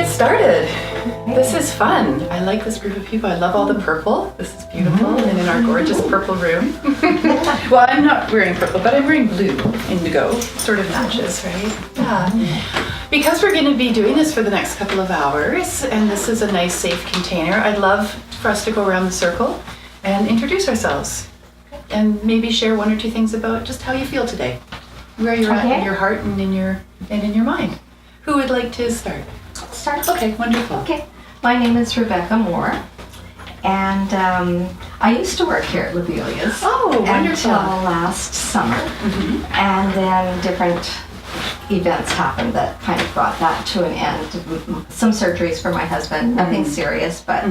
get started. This is fun. I like this group of people. I love all the purple. This is beautiful, and in our gorgeous purple room. Well, I'm not wearing purple, but I'm wearing blue, indigo. Sort of matches, right? Yeah. Because we're going to be doing this for the next couple of hours, and this is a nice, safe container, I'd love for us to go around the circle and introduce ourselves, and maybe share one or two things about just how you feel today, where you're at in your heart and in your mind. Who would like to start? Start. Okay, wonderful. Okay. My name is Rebecca Moore, and I used to work here at Lobelia's. Oh, wonderful. Until last summer, and then different events happened that kind of brought that to an end. Some surgeries for my husband, nothing serious, but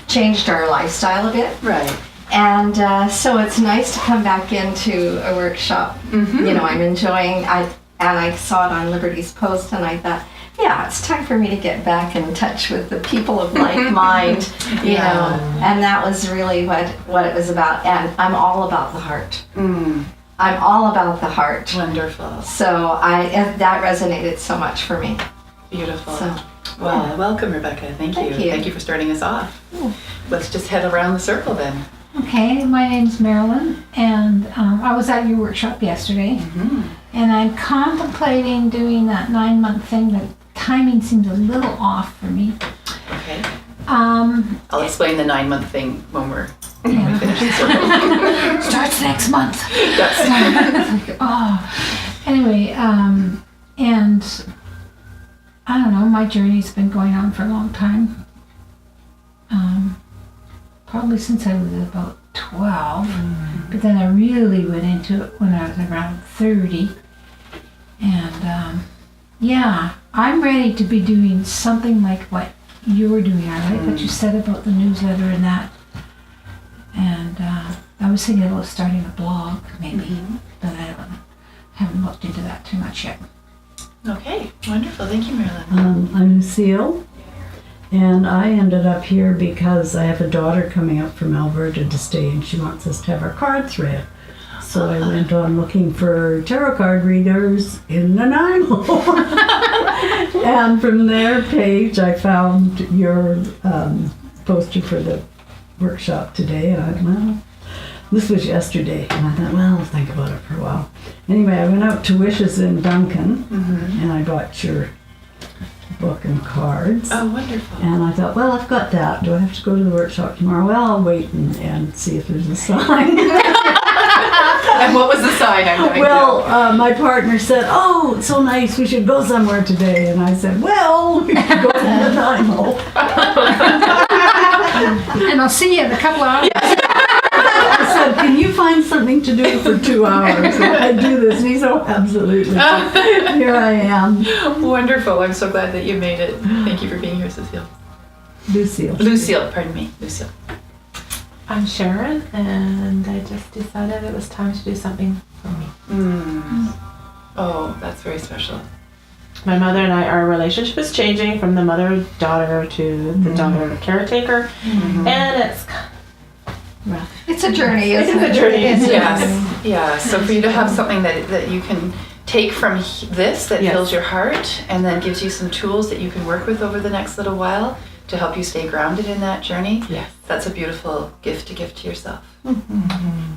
changed our lifestyle a bit. Right. And so it's nice to come back into a workshop. You know, I'm enjoying. I saw it on Liberty's post, and I thought, yeah, it's time for me to get back in touch with the people of like mind, you know. And that was really what it was about. And I'm all about the heart. I'm all about the heart. Wonderful. So that resonated so much for me. Beautiful. So, well, welcome, Rebecca. Thank you. Thank you for starting us off. Let's just head around the circle then. Okay, my name's Marilyn, and I was at your workshop yesterday, and I'm contemplating doing that 9-month thing. The timing seems a little off for me. Okay. I'll explain the 9-month thing when we finish the circle. Starts next month. Yes. Anyway, and I don't know, my journey's been going on for a long time. Probably since I was about 12, but then I really went into it when I was around 30. And I'm ready to be doing something like what you're doing. I like what you said about the newsletter and that. And I was thinking about starting a blog, maybe, but I haven't looked into that too much yet. Okay, wonderful. Thank you, Marilyn. I'm Lucille, and I ended up here because I have a daughter coming up from Alberta to stay, and she wants us to have our cards read. So I went on looking for tarot card readers in Nanaimo. And from their page, I found your poster for the workshop today, and I thought, well, this was yesterday, and I thought, well, I'll think about it for a while. Anyway, I went out to Wishes in Duncan, and I got your book and cards. Oh, wonderful. And I thought, well, I've got that. Do I have to go to the workshop tomorrow? Well, I'll wait and see if there's a sign. And what was the sign? I'm going my partner said, oh, it's so nice, we should go somewhere today. And I said, well, we should go to Nanaimo. And I'll see you in a couple of hours. I said, can you find something to do for 2 hours? And I do this. And he said, oh, absolutely. So here I am. Wonderful. I'm so glad that you made it. Thank you for being here, Cecile. Lucille, pardon me. Lucille. I'm Sharon, and I just decided it was time to do something for me. Oh, that's very special. My mother and our relationship is changing from the mother-daughter to the daughter-caretaker, and it's rough. It's a journey, isn't it? It's a journey. Yes. Yeah. So for you to have something that you can take from this that fills your heart, and then gives you some tools that you can work with over the next little while to help you stay grounded in that journey. Yes. That's a beautiful gift to give to yourself.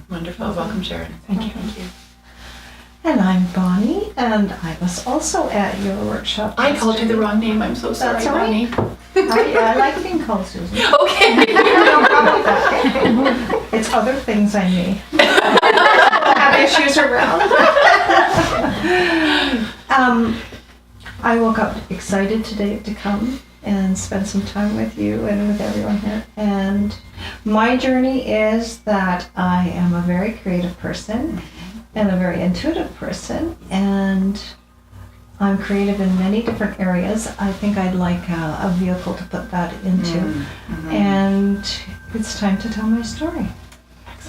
Wonderful. Welcome, Sharon. Thank you. Thank you. And I'm Bonnie, and I was also at your workshop. I called you the wrong name. I'm so sorry, That's all right. Bonnie. I like being called Susan. Okay. No problem with that. It's other things I may have issues around. I woke up excited today to come and spend some time with you and with everyone here. And my journey is that I am a very creative person and a very intuitive person, and I'm creative in many different areas. I think I'd like a vehicle to put that into. And it's time to tell my story.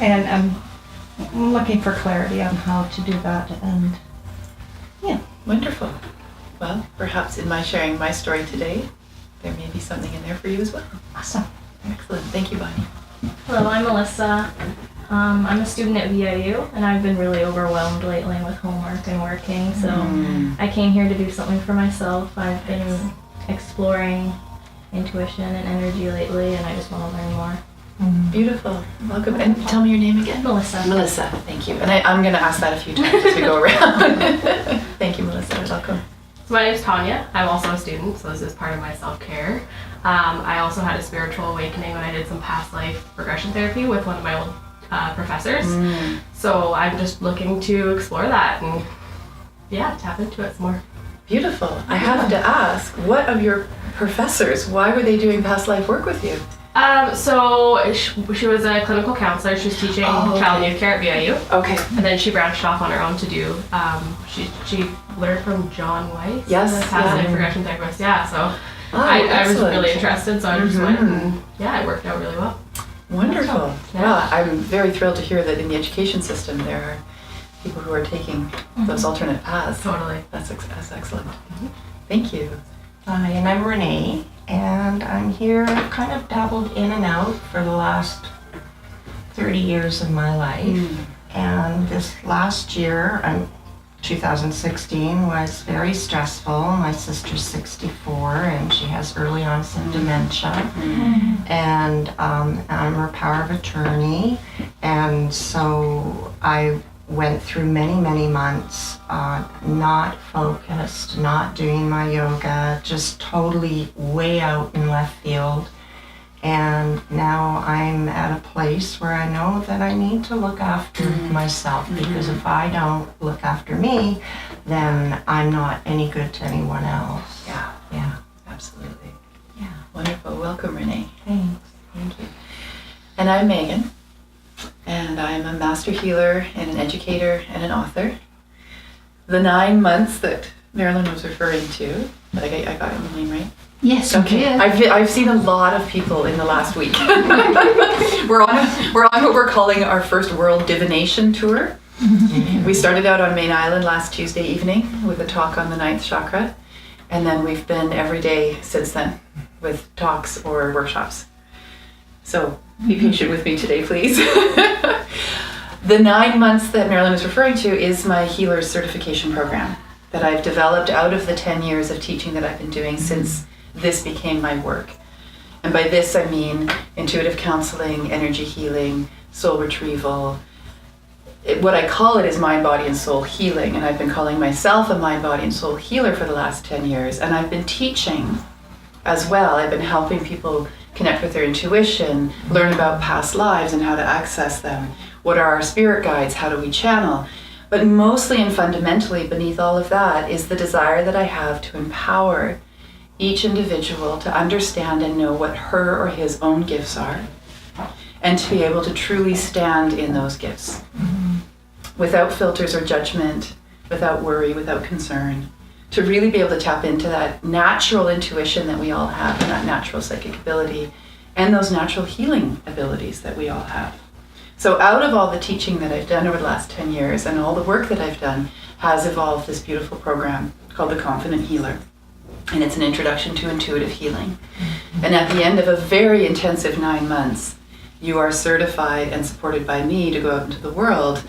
And I'm looking for clarity on how to do that. And yeah. Wonderful. Well, perhaps in my sharing my story today, there may be something in there for you as well. Awesome. Excellent. Thank you, Bonnie. Hello, I'm Melissa. I'm a student at VIU, and I've been really overwhelmed lately with homework and working, so I came here to do something for myself. I've been exploring intuition and energy lately, and I just want to learn more. Beautiful. Welcome. And tell me your name again. Melissa. Melissa, thank you. And I'm going to ask that a few times as we go around. Thank you, Melissa. Welcome. So my name's Tanya. I'm also a student, so this is part of my self-care. I also had a spiritual awakening when I did some past life regression therapy with one of my old professors. So I'm just looking to explore that and tap into it some more. Beautiful. I have to ask, what of your professors, why were they doing past life work with you? So she was a clinical counselor. She was teaching child and youth care at VIU. Okay. And then she branched off on her own to do, she learned from John Weiss. Yes, The past life regression therapist. Yeah, so I was really interested, so I just went and it worked out really well. Wonderful. Yeah. Well, I'm very thrilled to hear that in the education system there are people who are taking those alternate paths. Totally. That's excellent. Thank you. Hi, and I'm Renee, and I'm here. I've kind of dabbled in and out for the last 30 years of my life. And this last year, 2016, was very stressful. My sister's 64, and she has early onset dementia. And I'm her power of attorney. And so I went through many months not focused, not doing my yoga, just totally way out in left field. And now I'm at a place where I know that I need to look after myself, because if I don't look after me, then I'm not any good to anyone else. Yeah, absolutely. Yeah. Wonderful. Welcome, Renee. Thanks. Thank you. And I'm Megan, and I'm a master healer and an educator and an author. The 9 months that Marilyn was referring to, I got your name right? Yes, you did. I've seen a lot of people in the last week. we're on what we're calling our first World Divination Tour. We started out on Main Island last Tuesday evening with a talk on the 9th chakra, and then we've been every day since then with talks or workshops. So be patient with me today, please. The 9 months that Marilyn is referring to is my healer's certification program that I've developed out of the 10 years of teaching that I've been doing since this became my work. And by this I mean intuitive counseling, energy healing, soul retrieval. What I call it is mind, body, and soul healing, and I've been calling myself a mind, body, and soul healer for the last 10 years. And I've been teaching as well. I've been helping people connect with their intuition, learn about past lives and how to access them. What are our spirit guides? How do we channel? But mostly and fundamentally beneath all of that is the desire that I have to empower each individual to understand and know what her or his own gifts are, and to be able to truly stand in those gifts without filters or judgment, without worry, without concern, to really be able to tap into that natural intuition that we all have, and that natural psychic ability, and those natural healing abilities that we all have. So out of all the teaching that I've done over the last 10 years and all the work that I've done has evolved this beautiful program called The Confident Healer. And it's an introduction to intuitive healing. And at the end of a very intensive 9 months, you are certified and supported by me to go out into the world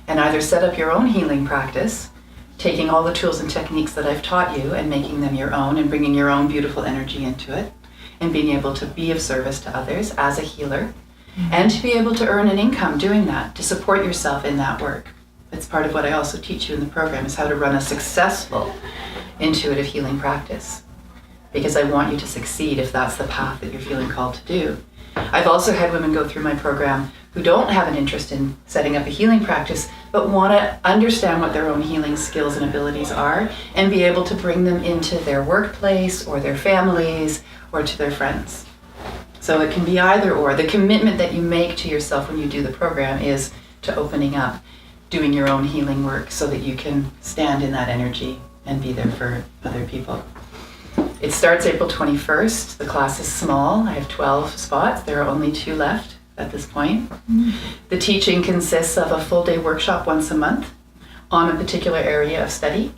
and either set up your own healing practice, taking all the tools and techniques that I've taught you and making them your own and bringing your own beautiful energy into it, and being able to be of service to others as a healer, and to be able to earn an income doing that, to support yourself in that work. It's part of what I also teach you in the program, is how to run a successful intuitive healing practice, because I want you to succeed if that's the path that you're feeling called to do. I've also had women go through my program who don't have an interest in setting up a healing practice, but want to understand what their own healing skills and abilities are and be able to bring them into their workplace or their families or to their friends. So it can be either or. The commitment that you make to yourself when you do the program is to opening up, doing your own healing work so that you can stand in that energy and be there for other people. It starts April 21st. The class is small. I have 12 spots. There are only 2 left at this point. The teaching consists of a full day workshop once a month on a particular area of study.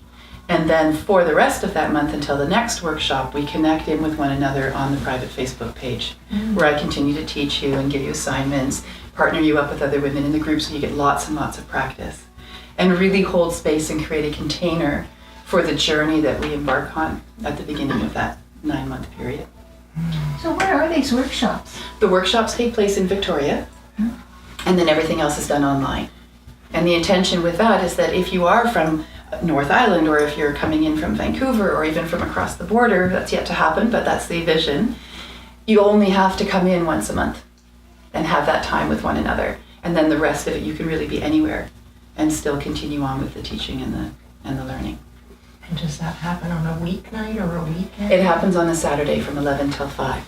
And then for the rest of that month until the next workshop, we connect in with one another on the private Facebook page, where I continue to teach you and give you assignments, partner you up with other women in the group so you get lots and lots of practice, and really hold space and create a container for the journey that we embark on at the beginning of that 9-month period. So where are these workshops? The workshops take place in Victoria, and then everything else is done online. And the intention with that is that if you are from North Island, or if you're coming in from Vancouver, or even from across the border, that's yet to happen, but that's the vision, you only have to come in once a month and have that time with one another. And then the rest of it, you can really be anywhere and still continue on with the teaching and the learning. And does that happen on a weeknight or a weekend? It happens on a Saturday from 11 till 5.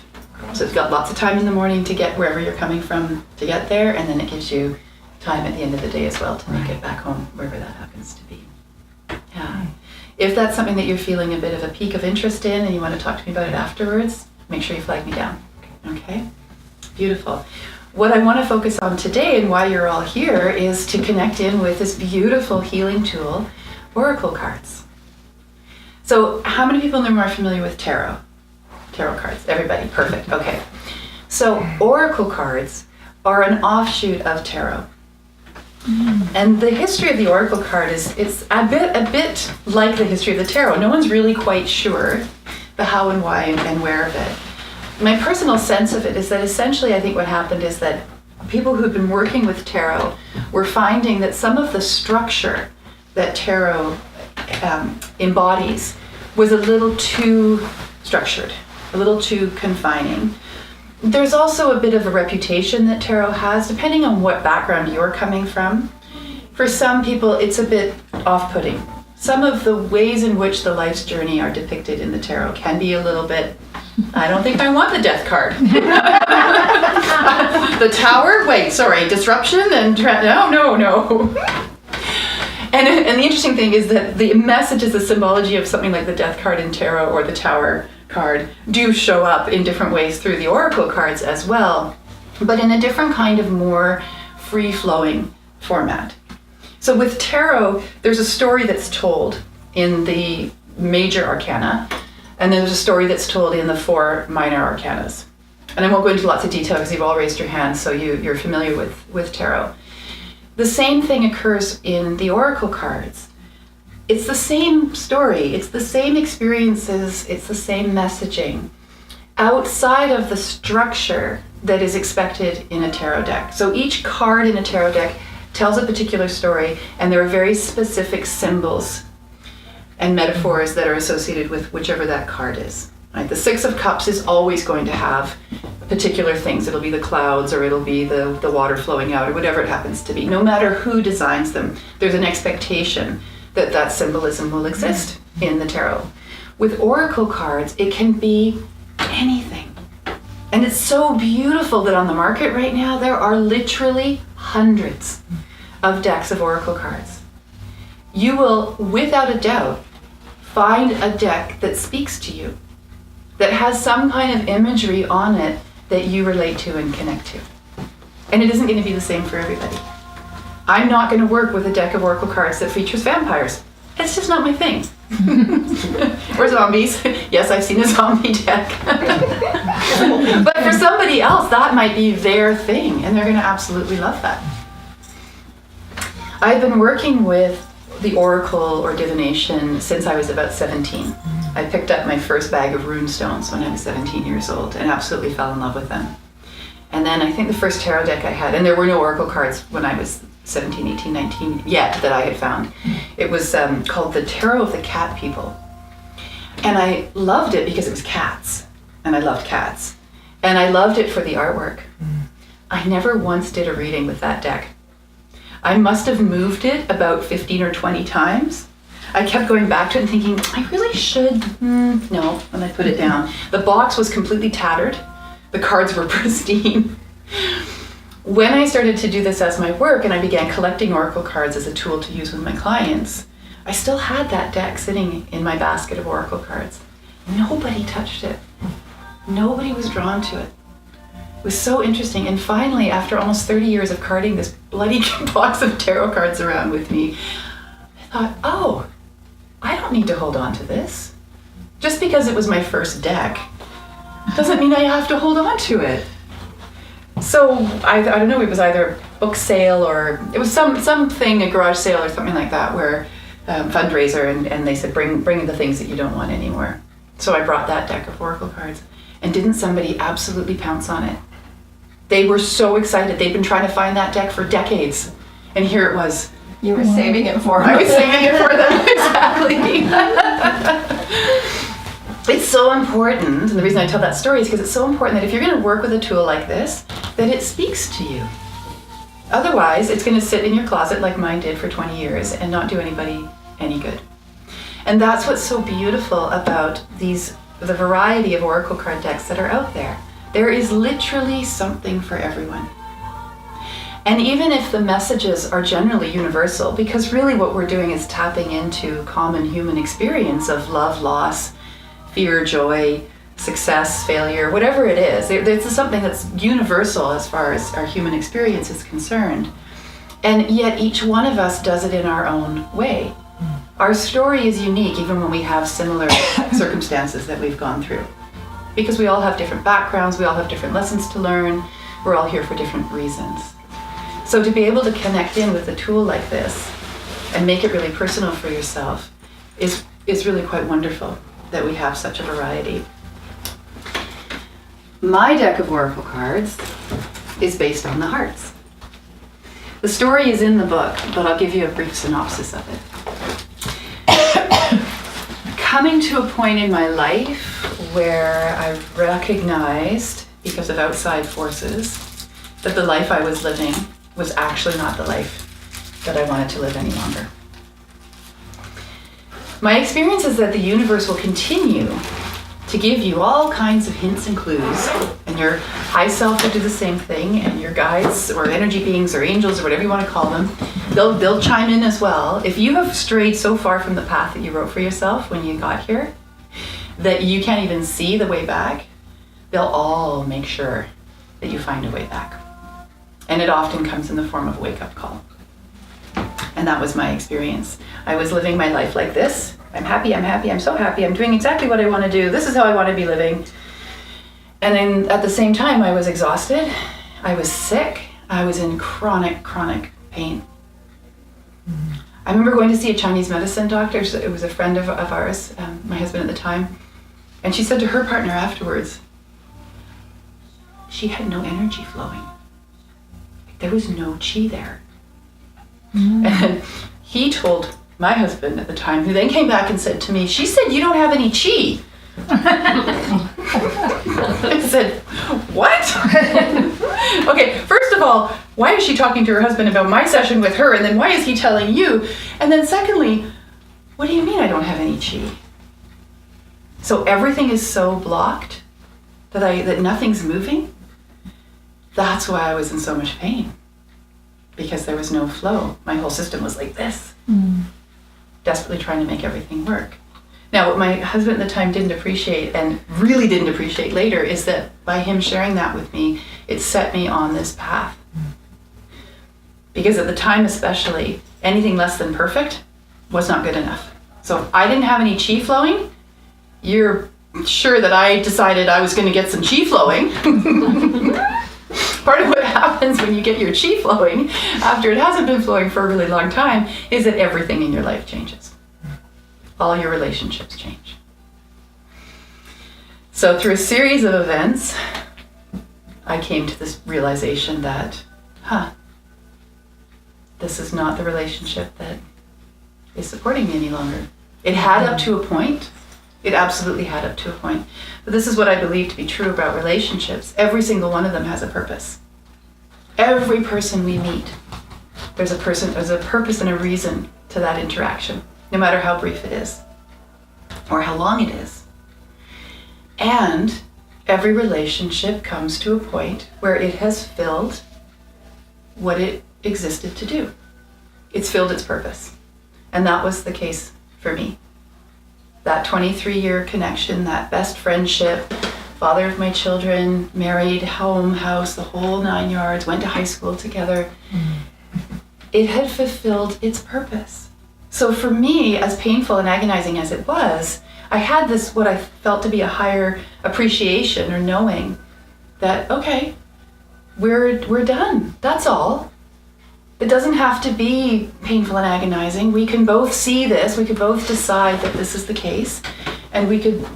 So it's got lots of time in the morning to get wherever you're coming from to get there, and then it gives you time at the end of the day as well to make it back home, wherever that happens to be. Yeah. If that's something that you're feeling a bit of a peak of interest in and you want to talk to me about it afterwards, make sure you flag me down. Okay? Beautiful. What I want to focus on today and why you're all here is to connect in with this beautiful healing tool, Oracle cards. So how many people in the room are familiar with tarot? Tarot cards. Everybody. Perfect. Okay. So Oracle cards are an offshoot of tarot. And the history of the Oracle card it's a bit like the history of the tarot. No one's really quite sure the how and why and where of it. My personal sense of it is that essentially I think what happened is that people who've been working with tarot were finding that some of the structure that tarot embodies was a little too structured, a little too confining. There's also a bit of a reputation that tarot has, depending on what background you're coming from. For some people, it's a bit off-putting. Some of the ways in which the life's journey are depicted in the tarot can be a little bit, I don't think I want the death card. The tower, wait, sorry, disruption and, no. And the interesting thing is that the messages, the symbology of something like the death card in tarot or the tower card do show up in different ways through the Oracle cards as well, but in a different kind of more free-flowing format. So with tarot, there's a story that's told in the major arcana, and then there's a story that's told in the 4 minor arcanas. And I won't go into lots of detail because you've all raised your hands, so you're familiar with tarot. The same thing occurs in the Oracle cards. It's the same story, it's the same experiences, it's the same messaging outside of the structure that is expected in a tarot deck. So each card in a tarot deck tells a particular story, and there are very specific symbols and metaphors that are associated with whichever that card is. Right? The 6 of Cups is always going to have particular things. It'll be the clouds, or it'll be the water flowing out, or whatever it happens to be. No matter who designs them, there's an expectation that symbolism will exist in the tarot. With Oracle cards, it can be anything. And it's so beautiful that on the market right now, there are literally hundreds of decks of Oracle cards. You will, without a doubt, find a deck that speaks to you, that has some kind of imagery on it that you relate to and connect to. And it isn't going to be the same for everybody. I'm not going to work with a deck of Oracle cards that features vampires. It's just not my thing. Or zombies. Yes, I've seen a zombie deck. But for somebody else, that might be their thing, and they're going to absolutely love that. I've been working with the Oracle or divination since I was about 17. I picked up my first bag of rune stones when I was 17 years old and absolutely fell in love with them. And then I think the first tarot deck I had, and there were no Oracle cards when I was 17, 18, 19 yet that I had found. It was called the Tarot of the Cat People. And I loved it because it was cats, and I loved cats. And I loved it for the artwork. I never once did a reading with that deck. I must have moved it about 15 or 20 times. I kept going back to it and thinking, I really should, no, and I put it down. The box was completely tattered. The cards were pristine. When I started to do this as my work and I began collecting Oracle cards as a tool to use with my clients, I still had that deck sitting in my basket of Oracle cards. Nobody touched it. Nobody was drawn to it. It was so interesting. And finally, after almost 30 years of carting this bloody box of tarot cards around with me, I thought, oh, I don't need to hold on to this. Just because it was my first deck doesn't mean I have to hold on to it. So I don't know, it was either a book sale or it was something, a garage sale or something like that, where fundraiser, and they said bring the things that you don't want anymore. So I brought that deck of oracle cards. And didn't somebody absolutely pounce on it? They were so excited. They'd been trying to find that deck for decades. And here it was. You were saving it for I me. was saving it for them, exactly. It's so important, and the reason I tell that story is because it's so important that if you're going to work with a tool like this, that it speaks to you. Otherwise, it's going to sit in your closet like mine did for 20 years and not do anybody any good. And that's what's so beautiful about the variety of oracle card decks that are out there. There is literally something for everyone. And even if the messages are generally universal, because really what we're doing is tapping into common human experience of love, loss, fear, joy, success, failure, whatever it is. It's something that's universal as far as our human experience is concerned. And yet each one of us does it in our own way. Our story is unique even when we have similar circumstances that we've gone through. Because we all have different backgrounds, we all have different lessons to learn, we're all here for different reasons. So to be able to connect in with a tool like this and make it really personal for yourself is really quite wonderful that we have such a variety. My deck of oracle cards is based on the hearts. The story is in the book, but I'll give you a brief synopsis of it. Coming to a point in my life where I recognized, because of outside forces, that the life I was living was actually not the life that I wanted to live any longer. My experience is that the universe will continue to give you all kinds of hints and clues, and your high self will do the same thing, and your guides or energy beings or angels or whatever you want to call them, they'll chime in as well. If you have strayed so far from the path that you wrote for yourself when you got here that you can't even see the way back, they'll all make sure that you find a way back. And it often comes in the form of a wake-up call. And that was my experience. I was living my life like this. I'm happy, I'm so happy, I'm doing exactly what I want to do, this is how I want to be living. And then at the same time, I was exhausted, I was sick, I was in chronic pain. I remember going to see a Chinese medicine doctor. It was a friend of ours, my husband at the time, and she said to her partner afterwards, she had no energy flowing. There was no chi there. And he told my husband at the time, who then came back and said to me, she said, you don't have any chi. I said, what? Okay, first of all, why is she talking to her husband about my session with her? And then why is he telling you? And then secondly, what do you mean I don't have any chi? So everything is so blocked that nothing's moving? That's why I was in so much pain. Because there was no flow. My whole system was like this. Desperately trying to make everything work. Now, what my husband at the time didn't appreciate, and really didn't appreciate later, is that by him sharing that with me, it set me on this path. Because at the time especially, anything less than perfect was not good enough. So if I didn't have any chi flowing, you're sure that I decided I was going to get some chi flowing. Part of what happens when you get your chi flowing, after it hasn't been flowing for a really long time, is that everything in your life changes. All your relationships change. So through a series of events, I came to this realization that, this is not the relationship that is supporting me any longer. It had up to a point. It absolutely had up to a point. But this is what I believe to be true about relationships. Every single one of them has a purpose. Every person we meet, there's a purpose and a reason to that interaction, no matter how brief it is or how long it is. And every relationship comes to a point where it has filled what it existed to do. It's filled its purpose. And that was the case for me. That 23-year connection, that best friendship, father of my children, married, home, house, the whole 9 yards, went to high school together. It had fulfilled its purpose. So for me, as painful and agonizing as it was, I had this, what I felt to be a higher appreciation or knowing that, okay, we're done. That's all. It doesn't have to be painful and agonizing. We can both see this. We could both decide that this is the case. And we could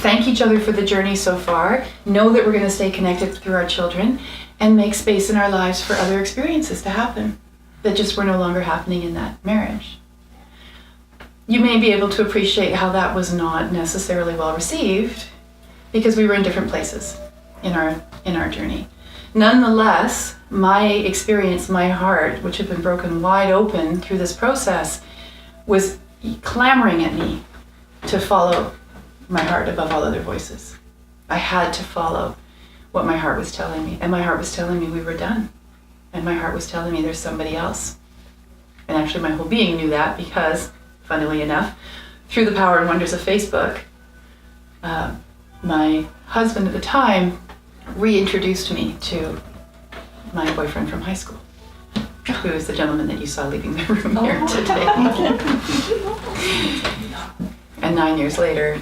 thank each other for the journey so far, know that we're going to stay connected through our children, and make space in our lives for other experiences to happen that just were no longer happening in that marriage. You may be able to appreciate how that was not necessarily well received because we were in different places in our journey. Nonetheless, my experience, my heart, which had been broken wide open through this process, was clamoring at me to follow my heart above all other voices. I had to follow what my heart was telling me. And my heart was telling me we were done. And my heart was telling me there's somebody else. And actually my whole being knew that because, funnily enough, through the power and wonders of Facebook, my husband at the time reintroduced me to my boyfriend from high school, who is the gentleman that you saw leaving the room here today. And 9 years later,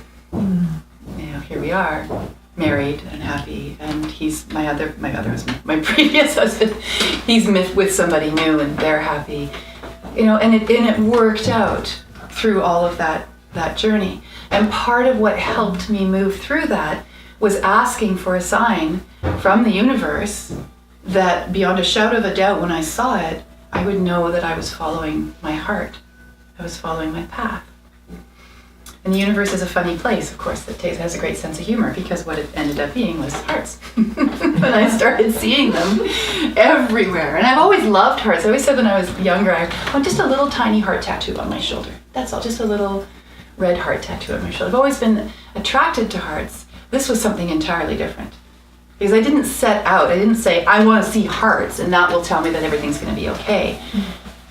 here we are, married and happy, and he's my other husband, my previous husband. He's with somebody new, and they're happy, and it worked out through all of that journey. And part of what helped me move through that was asking for a sign from the universe that, beyond a shadow of a doubt, when I saw it, I would know that I was following my heart. I was following my path. And the universe is a funny place, of course, that has a great sense of humor, because what it ended up being was hearts. And I started seeing them everywhere. And I've always loved hearts. I always said when I was younger, I want just a little tiny heart tattoo on my shoulder. That's all, just a little red heart tattoo on my shoulder. I've always been attracted to hearts. This was something entirely different. Because I didn't set out, I didn't say, I want to see hearts, and that will tell me that everything's going to be okay.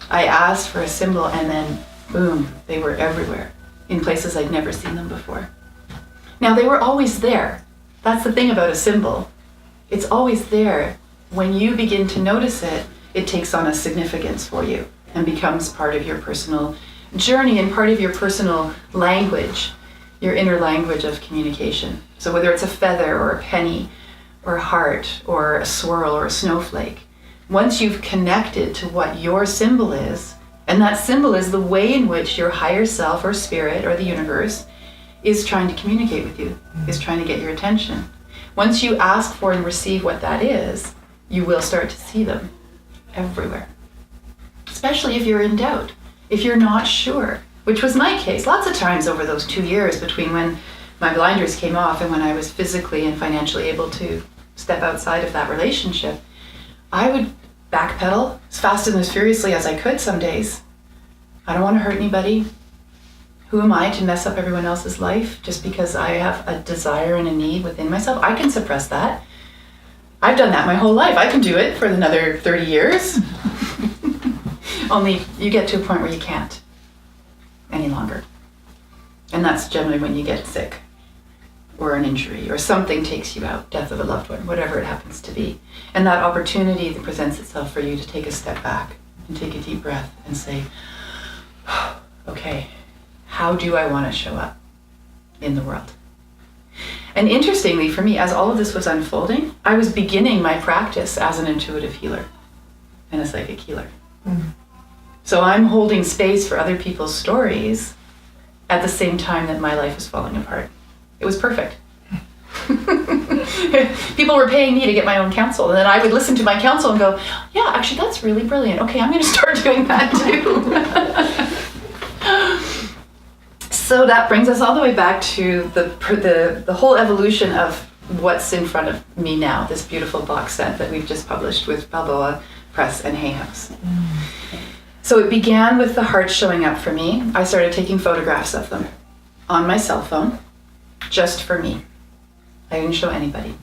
I asked for a symbol, and then, boom, they were everywhere, in places I'd never seen them before. Now, they were always there. That's the thing about a symbol. It's always there. When you begin to notice it, it takes on a significance for you and becomes part of your personal journey and part of your personal language, your inner language of communication. So whether it's a feather or a penny or a heart or a swirl or a snowflake, once you've connected to what your symbol is, and that symbol is the way in which your higher self or spirit or the universe is trying to communicate with you, is trying to get your attention. Once you ask for and receive what that is, you will start to see them everywhere. Especially if you're in doubt, if you're not sure, which was my case. Lots of times over those 2 years between when my blinders came off and when I was physically and financially able to step outside of that relationship, I would backpedal as fast and as furiously as I could some days. I don't want to hurt anybody. Who am I to mess up everyone else's life just because I have a desire and a need within myself? I can suppress that. I've done that my whole life. I can do it for another 30 years. Only you get to a point where you can't any longer. And that's generally when you get sick or an injury or something takes you out, death of a loved one, whatever it happens to be. And that opportunity that presents itself for you to take a step back and take a deep breath and say, okay, how do I want to show up in the world? And interestingly for me, as all of this was unfolding, I was beginning my practice as an intuitive healer and a psychic healer. Mm-hmm. So I'm holding space for other people's stories at the same time that my life is falling apart. It was perfect. People were paying me to get my own counsel, and then I would listen to my counsel and go, yeah, actually that's really brilliant. Okay, I'm going to start doing that too. So that brings us all the way back to the whole evolution of what's in front of me now, this beautiful box set that we've just published with Balboa Press and Hay House. So it began with the hearts showing up for me. I started taking photographs of them on my cell phone, just for me. I didn't show anybody.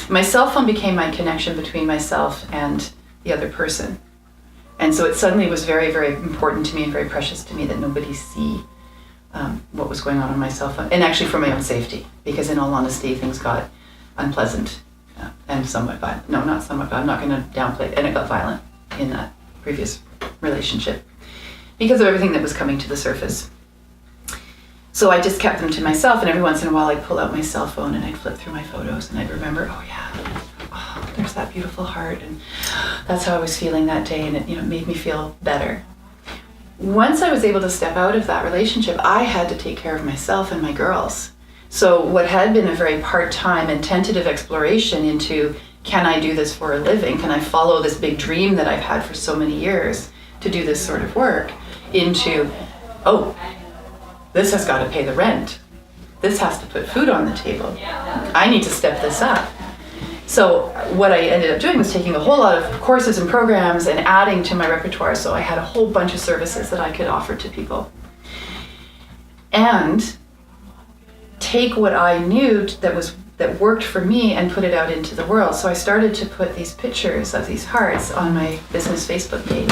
My cell phone became my connection between myself and the other person. And so it suddenly was very, very important to me and very precious to me that nobody see what was going on my cell phone. And actually for my own safety, because in all honesty, things got unpleasant and somewhat violent. No, not somewhat violent. I'm not going to downplay it. And it got violent in that previous relationship because of everything that was coming to the surface. So I just kept them to myself, and every once in a while I'd pull out my cell phone and I'd flip through my photos and I'd remember, there's that beautiful heart, and that's how I was feeling that day, and it made me feel better. Once I was able to step out of that relationship, I had to take care of myself and my girls. So what had been a very part-time and tentative exploration into, can I do this for a living? Can I follow this big dream that I've had for so many years to do this sort of work? Into, oh, this has got to pay the rent. This has to put food on the table. I need to step this up. So what I ended up doing was taking a whole lot of courses and programs and adding to my repertoire. So I had a whole bunch of services that I could offer to people. And take what I knew that worked for me and put it out into the world. So I started to put these pictures of these hearts on my business Facebook page.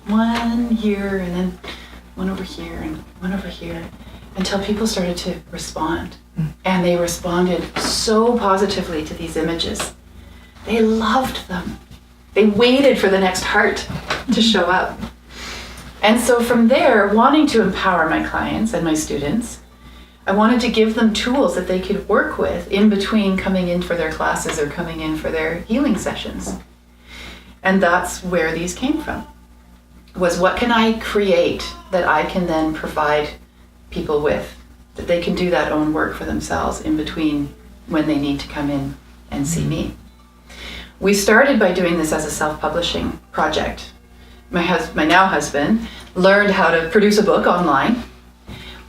One here and then one over here and one over here, until people started to respond. And they responded so positively to these images. They loved them. They waited for the next heart to show up. And so from there, wanting to empower my clients and my students, I wanted to give them tools that they could work with in between coming in for their classes or coming in for their healing sessions. And that's where these came from. Was what can I create that I can then provide people with, that they can do that own work for themselves in between when they need to come in and see me. We started by doing this as a self-publishing project. My now husband learned how to produce a book online.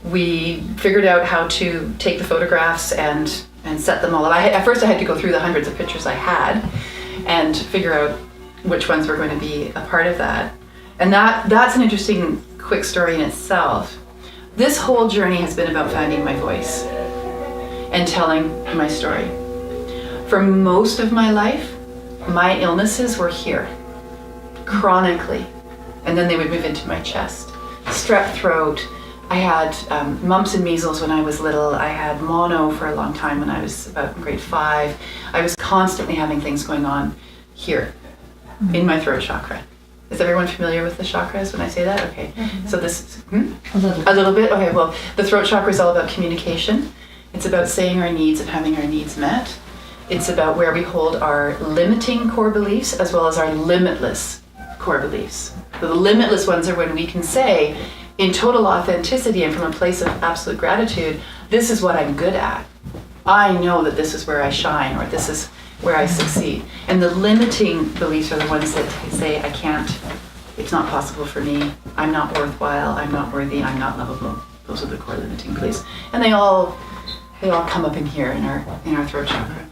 We figured out how to take the photographs and set them all up. At first I had to go through the hundreds of pictures I had and figure out which ones were going to be a part of that. And that's an interesting quick story in itself. This whole journey has been about finding my voice and telling my story. For most of my life, my illnesses were here, chronically, and then they would move into my chest. Strep throat, I had mumps and measles when I was little. I had mono for a long time when I was about in grade 5. I was constantly having things going on here in my throat chakra. Is everyone familiar with the chakras when I say that? Okay. So this, a little bit? Okay, well, the throat chakra is all about communication. It's about saying our needs and having our needs met. It's about where we hold our limiting core beliefs as well as our limitless core beliefs. The limitless ones are when we can say, in total authenticity and from a place of absolute gratitude, this is what I'm good at. I know that this is where I shine, or this is where I succeed. And the limiting beliefs are the ones that say, I can't, it's not possible for me, I'm not worthwhile, I'm not worthy, I'm not lovable. Those are the core limiting beliefs. And they all come up in here in our throat chakra.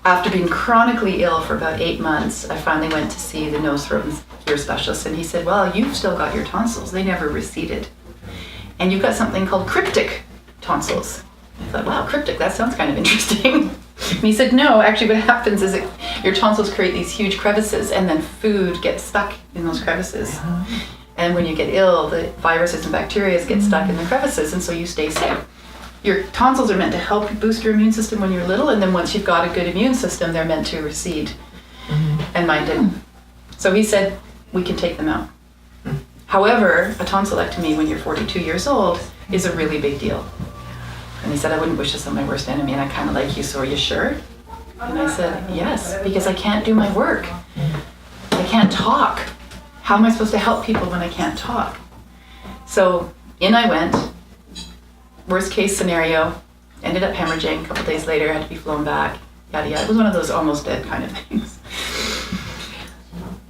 After being chronically ill for about 8 months, I finally went to see the nose, throat, and ear specialist, and he said, well, you've still got your tonsils. They never receded. And you've got something called cryptic tonsils. I thought, wow, cryptic, that sounds kind of interesting. And he said, no, actually what happens is your tonsils create these huge crevices, and then food gets stuck in those crevices. And when you get ill, the viruses and bacteria get stuck in the crevices, and so you stay sick. Your tonsils are meant to help boost your immune system when you're little, and then once you've got a good immune system, they're meant to recede. And mine didn't. So he said, we can take them out. However, a tonsillectomy when you're 42 years old is a really big deal. And he said, I wouldn't wish this on my worst enemy, and I kind of like you, so are you sure? And I said, yes, because I can't do my work. I can't talk. How am I supposed to help people when I can't talk? So in I went. Worst case scenario, ended up hemorrhaging. A couple days later, had to be flown back. Yada yada. It was one of those almost dead kind of things.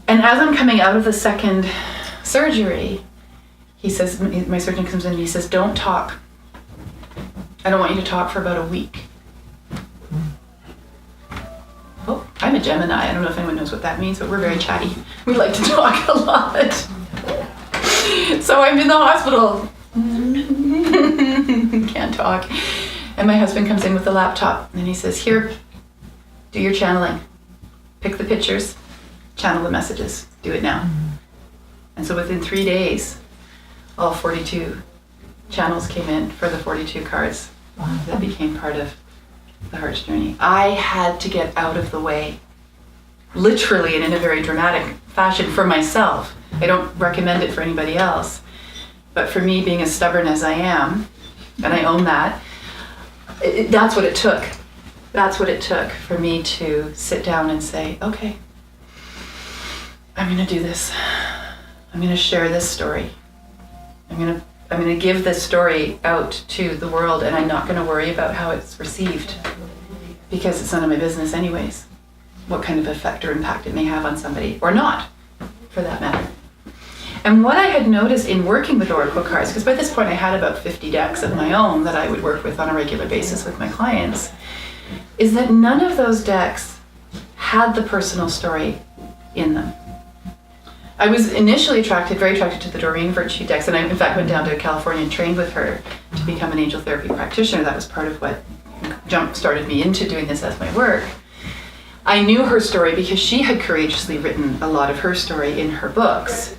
And as I'm coming out of the second surgery, he says, my surgeon comes in and he says, don't talk. I don't want you to talk for about a week. Oh, I'm a Gemini. I don't know if anyone knows what that means, but we're very chatty. We like to talk a lot. So I'm in the hospital. Can't talk. And my husband comes in with the laptop and he says, here, do your channeling. Pick the pictures, channel the messages. Do it now. And so within 3 days, all 42 channels came in for the 42 cards that became part of the heart's journey. I had to get out of the way, literally and in a very dramatic fashion for myself. I don't recommend it for anybody else. But for me, being as stubborn as I am, and I own that, that's what it took. That's what it took for me to sit down and say, okay, I'm going to do this. I'm going to share this story. I'm going to I'm going to give this story out to the world, and I'm not going to worry about how it's received, because it's none of my business anyways, what kind of effect or impact it may have on somebody, or not, for that matter. And what I had noticed in working with oracle cards, because by this point I had about 50 decks of my own that I would work with on a regular basis with my clients, is that none of those decks had the personal story in them. I was initially very attracted to the Doreen Virtue decks, and I in fact went down to California and trained with her to become an angel therapy practitioner. That was part of what jump-started me into doing this as my work. I knew her story because she had courageously written a lot of her story in her books.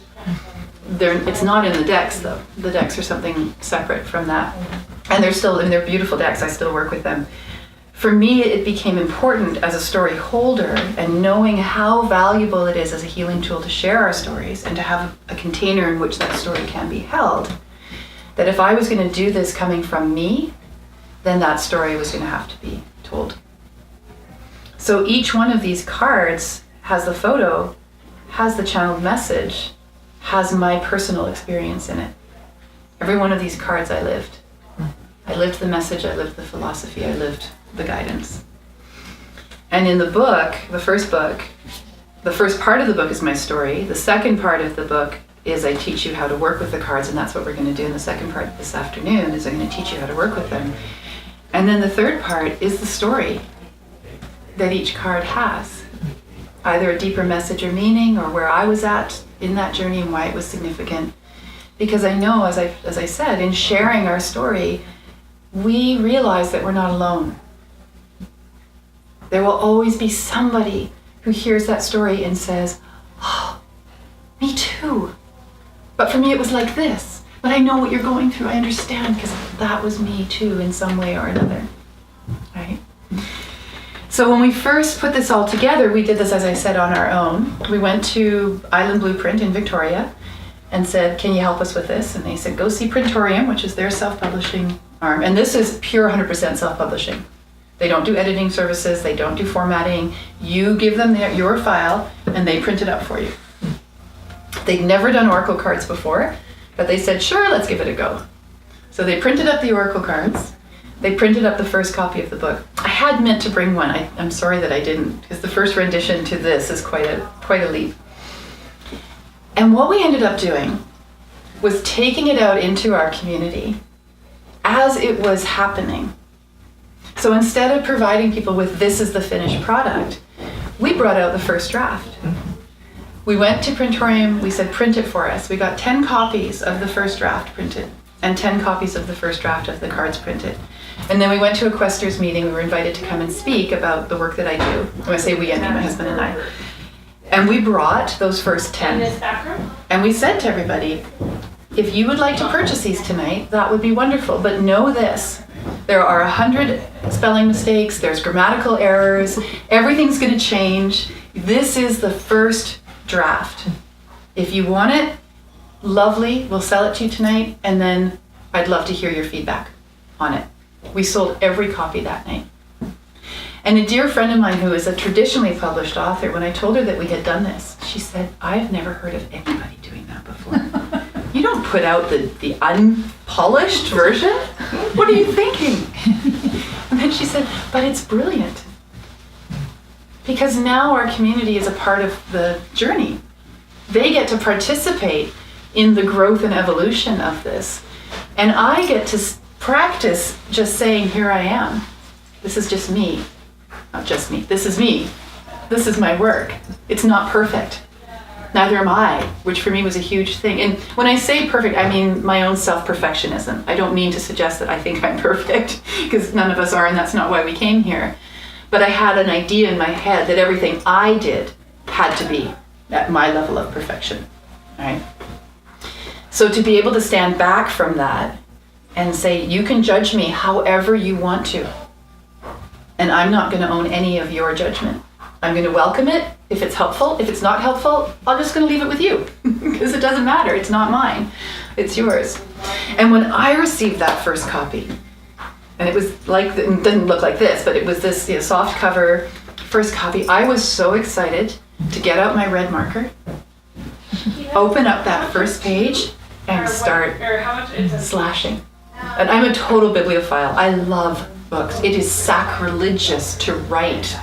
It's not in the decks though. The decks are something separate from that. And they're beautiful decks, I still work with them. For me, it became important as a story holder and knowing how valuable it is as a healing tool to share our stories and to have a container in which that story can be held, that if I was going to do this coming from me, then that story was going to have to be told. So each one of these cards has the photo, has the channeled message, has my personal experience in it. Every one of these cards I lived. I lived the message, I lived the philosophy, I lived the guidance. And in the book, the first part of the book is my story. The second part of the book is I teach you how to work with the cards, and that's what we're going to do in the second part this afternoon, is I'm going to teach you how to work with them. And then the third part is the story that each card has. Either a deeper message or meaning, or where I was at in that journey and why it was significant. Because I know, as I said, in sharing our story, we realize that we're not alone. There will always be somebody who hears that story and says, oh, me too. But for me it was like this. But I know what you're going through. I understand, because that was me too in some way or another. Right? So when we first put this all together, we did this, as I said, on our own. We went to Island Blueprint in Victoria and said, can you help us with this? And they said, go see Printorium, which is their self-publishing arm. And this is pure 100% self-publishing. They don't do editing services. They don't do formatting. You give them your file and they print it up for you. They'd never done oracle cards before, but they said, sure, let's give it a go. So they printed up the oracle cards. They printed up the first copy of the book. I had meant to bring one. I'm sorry that I didn't, because the first rendition to this is quite a leap. And what we ended up doing was taking it out into our community as it was happening. So instead of providing people with this is the finished product, we brought out the first draft. We went to Printorium, we said, print it for us. We got 10 copies of the first draft printed and 10 copies of the first draft of the cards printed. And then we went to a Questers meeting. We were invited to come and speak about the work that I do. When I say we, I mean my husband and I. And we brought those first 10. And we said to everybody, if you would like to purchase these tonight, that would be wonderful. But know this, there are 100 spelling mistakes, there's grammatical errors, everything's going to change. This is the first draft. If you want it, lovely, we'll sell it to you tonight, and then I'd love to hear your feedback on it. We sold every copy that night. And a dear friend of mine who is a traditionally published author, when I told her that we had done this, she said, I've never heard of anybody doing that before. You don't put out the unpolished version? What are you thinking? And then she said, but it's brilliant. Because now our community is a part of the journey. They get to participate in the growth and evolution of this. And I get to practice just saying, here I am. This is just me. Not just me. This is me. This is my work. It's not perfect. Neither am I, which for me was a huge thing. And when I say perfect, I mean my own self-perfectionism. I don't mean to suggest that I think I'm perfect, because none of us are, and that's not why we came here. But I had an idea in my head that everything I did had to be at my level of perfection, right? So to be able to stand back from that and say, you can judge me however you want to, and I'm not going to own any of your judgment. I'm going to welcome it if it's helpful. If it's not helpful, I'm just going to leave it with you, because it doesn't matter. It's not mine. It's yours. And when I received that first copy, and it was like, it didn't look like this, but it was this soft cover first copy, I was so excited to get out my red marker, open up that first page, and start slashing. And I'm a total bibliophile. I love books. It is sacrilegious to write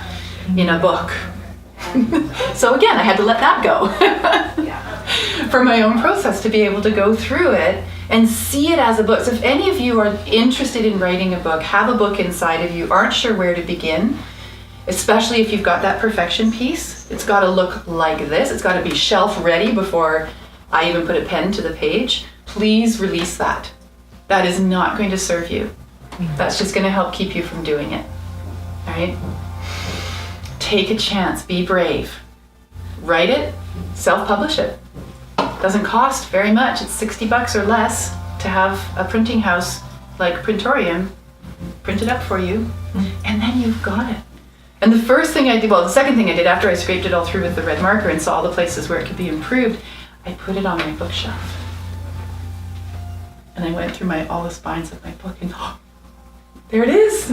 in a book. So again, I had to let that go for my own process to be able to go through it and see it as a book. So if any of you are interested in writing a book, have a book inside of you, aren't sure where to begin, especially if you've got that perfection piece, it's got to look like this. It's got to be shelf ready before I even put a pen to the page. Please release that. That is not going to serve you. That's just going to help keep you from doing it. All right? Take a chance. Be brave. Write it. Self-publish it. Doesn't cost very much. It's $60 or less to have a printing house like Printorium print it up for you, and then you've got it. And the first thing I did, well, the second thing I did after I scraped it all through with the red marker and saw all the places where it could be improved, I put it on my bookshelf. And I went through all the spines of my book and there it is.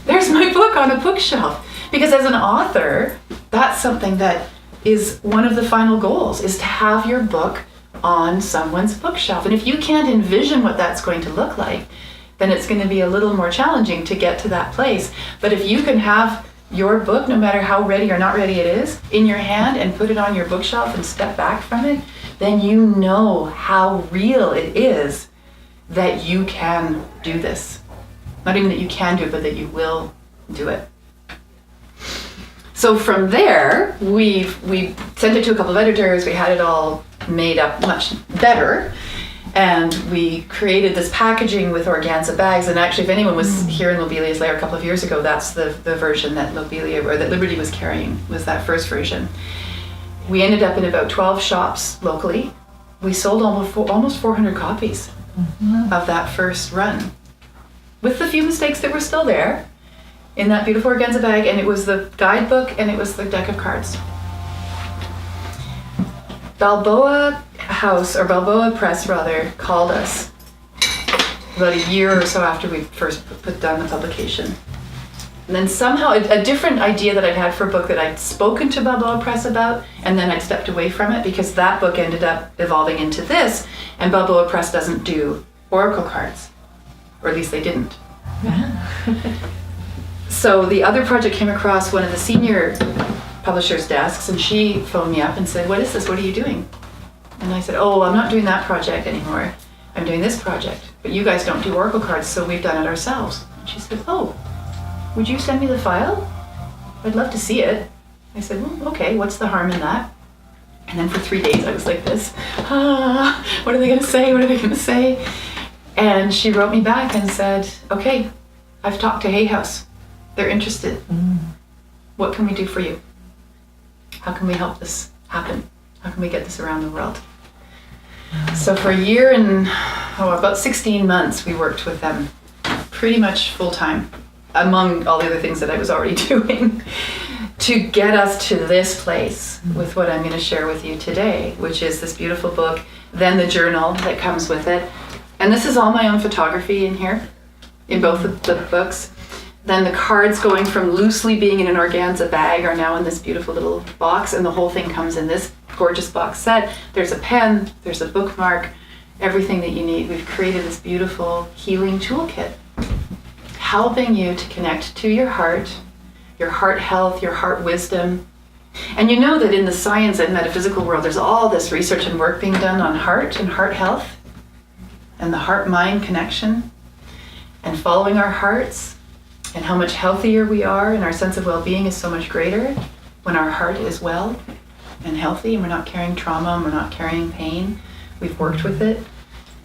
There's my book on a bookshelf. Because as an author, that's something that is one of the final goals, is to have your book on someone's bookshelf. And if you can't envision what that's going to look like, then it's going to be a little more challenging to get to that place. But if you can have your book, no matter how ready or not ready it is, in your hand and put it on your bookshelf and step back from it, then you know how real it is that you can do this. Not even that you can do it, but that you will do it. So from there, we sent it to a couple of editors. We had it all made up much better. And we created this packaging with organza bags. And actually, if anyone was here in Lobelia's Lair a couple of years ago, that's the version that Lobelia, or that Liberty was carrying, was that first version. We ended up in about 12 shops locally. We sold almost 400 copies of that first run, with the few mistakes that were still there in that beautiful organza bag. And it was the guidebook and it was the deck of cards. Balboa Press called us about a year or so after we first put down the publication. And then somehow a different idea that I'd had for a book that I'd spoken to Balboa Press about, and then I'd stepped away from it because that book ended up evolving into this, and Balboa Press doesn't do oracle cards, or at least they didn't. So the other project came across one of the senior publisher's desks, and she phoned me up and said, "What is this? What are you doing?" And I said, "Oh, I'm not doing that project anymore. I'm doing this project. But you guys don't do oracle cards, so we've done it ourselves." And she said, "Oh, would you send me the file? I'd love to see it." I said, "Well, okay, what's the harm in that?" And then for 3 days I was like this, what are they gonna say? What are they gonna say? And she wrote me back and said, "Okay, I've talked to Hay House. They're interested. What can we do for you? How can we help this happen? How can we get this around the world?" So for a year and about 16 months, we worked with them pretty much full time, among all the other things that I was already doing, to get us to this place with what I'm going to share with you today, which is this beautiful book, then the journal that comes with it. And this is all my own photography in here, in both of the books. Then the cards, going from loosely being in an organza bag, are now in this beautiful little box, and the whole thing comes in this gorgeous box set. There's a pen, there's a bookmark, everything that you need. We've created this beautiful healing toolkit, helping you to connect to your heart health, your heart wisdom. And you know that in the science and metaphysical world, there's all this research and work being done on heart and heart health, and the heart-mind connection, and following our hearts, and how much healthier we are, and our sense of well-being is so much greater when our heart is well and healthy, and we're not carrying trauma, and we're not carrying pain. We've worked with it,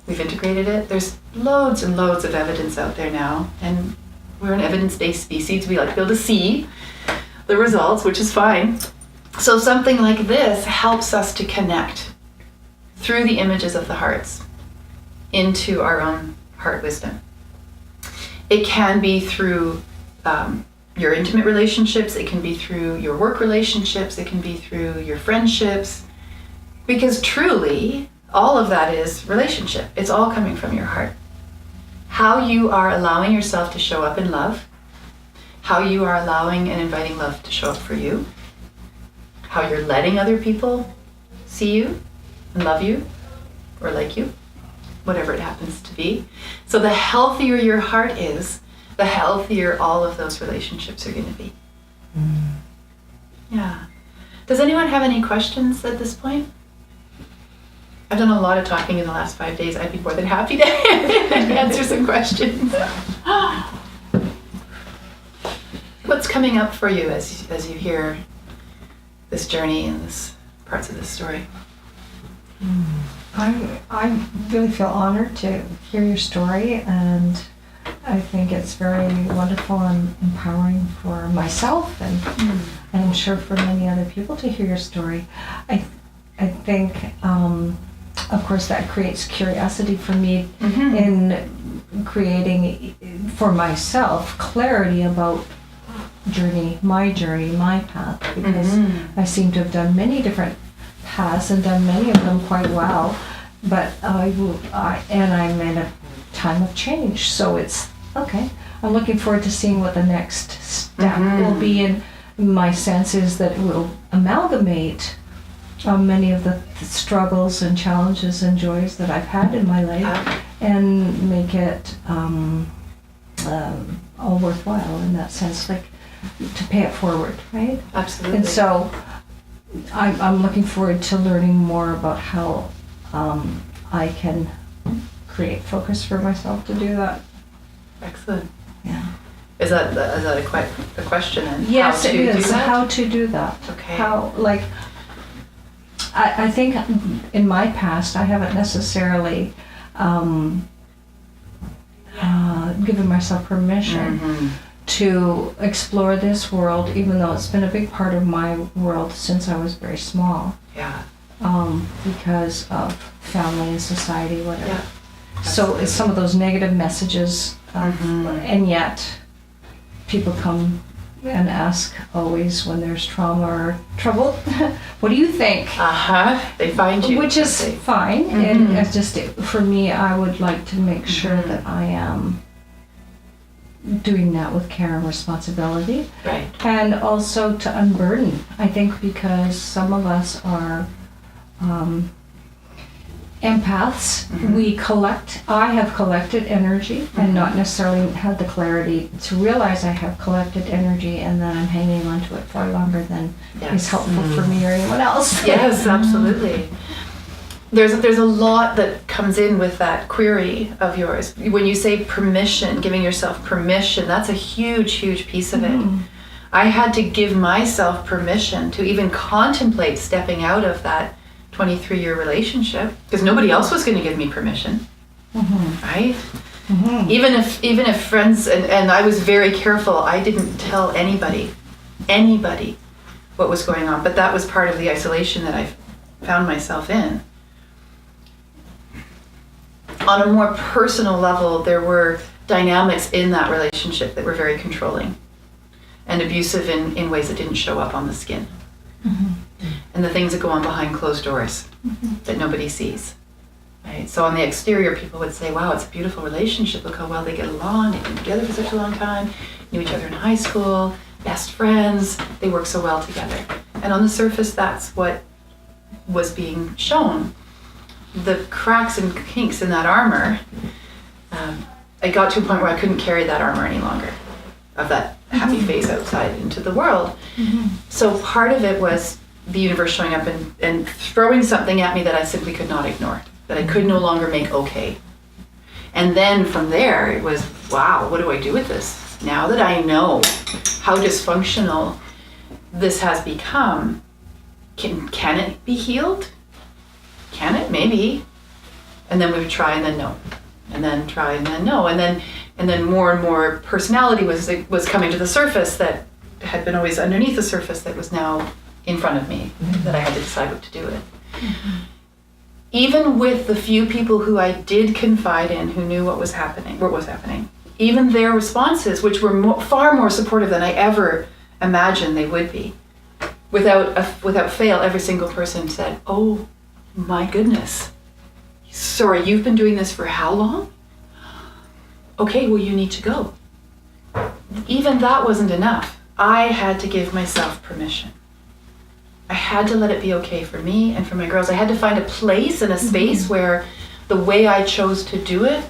we've integrated it. There's loads and loads of evidence out there now, and we're an evidence-based species. We like to be able to see the results, which is fine. So something like this helps us to connect through the images of the hearts into our own heart wisdom. It can be through your intimate relationships, it can be through your work relationships, it can be through your friendships, because truly, all of that is relationship. It's all coming from your heart. How you are allowing yourself to show up in love, how you are allowing and inviting love to show up for you, how you're letting other people see you and love you or like you, whatever it happens to be. So the healthier your heart is, the healthier all of those relationships are going to be. Yeah. Does anyone have any questions at this point? I've done a lot of talking in the last 5 days. I'd be more than happy to answer some questions. What's coming up for you as you hear this journey and this parts of this story? I really feel honored to hear your story, and I think it's very wonderful and empowering for myself, and I'm sure for many other people to hear your story. I think, of course, that creates curiosity for me in creating for myself clarity about my journey, my path, because I seem to have done many different paths and done many of them quite well, but I'm in a time of change, so it's okay. I'm looking forward to seeing what the next step will be, and my sense is that it will amalgamate many of the struggles and challenges and joys that I've had in my life and make it all worthwhile in that sense, like to pay it forward, right? Absolutely. And so I'm looking forward to learning more about how I can create focus for myself to do that. Excellent. Yeah. Is that a question? And Yes, how it to do is. that? How to do that. Okay. How, like, I think in my past I haven't necessarily given myself permission to explore this world, even though it's been a big part of my world since I was very small. Yeah. Because of family and society, whatever. Yeah. So it's some of those negative messages, and yet people come and ask always when there's trauma or trouble, what do you think? They find you. Which is fine, and it's just, for me, I would like to make sure that I am doing that with care and responsibility. Right. And also to unburden, I think, because some of us are empaths. I have collected energy and not necessarily had the clarity to realize I have collected energy, and then I'm hanging on to it far longer than is helpful for me or anyone else. Yes, absolutely. There's a lot that comes in with that query of yours. When you say permission, giving yourself permission, that's a huge, huge piece of it. I had to give myself permission to even contemplate stepping out of that 23-year relationship, because nobody else was going to give me permission, right? Even if friends, and I was very careful, I didn't tell anybody what was going on, but that was part of the isolation that I found myself in. On a more personal level, there were dynamics in that relationship that were very controlling and abusive in ways that didn't show up on the skin. And the things that go on behind closed doors that nobody sees. Right? So on the exterior, people would say, wow, it's a beautiful relationship. Look how well they get along. They've been together for such a long time. Knew each other in high school. Best friends. They work so well together. And on the surface, that's what was being shown. The cracks and kinks in that armor, I got to a point where I couldn't carry that armor any longer, of that happy face outside into the world. So part of it was the universe showing up and throwing something at me that I simply could not ignore, that I could no longer make okay. And then from there, it was, wow, what do I do with this? Now that I know how dysfunctional this has become, can it be healed? Can it? Maybe. And then we would try and then no. And then try and then no. And then more and more personality was coming to the surface that had been always underneath the surface that was now in front of me, that I had to decide what to do with. Even with the few people who I did confide in, who knew what was happening, even their responses, which were far more supportive than I ever imagined they would be, without fail, every single person said, oh my goodness, sorry, you've been doing this for how long? Okay, well, you need to go. Even that wasn't enough. I had to give myself permission. I had to let it be okay for me and for my girls. I had to find a place and a space where the way I chose to do it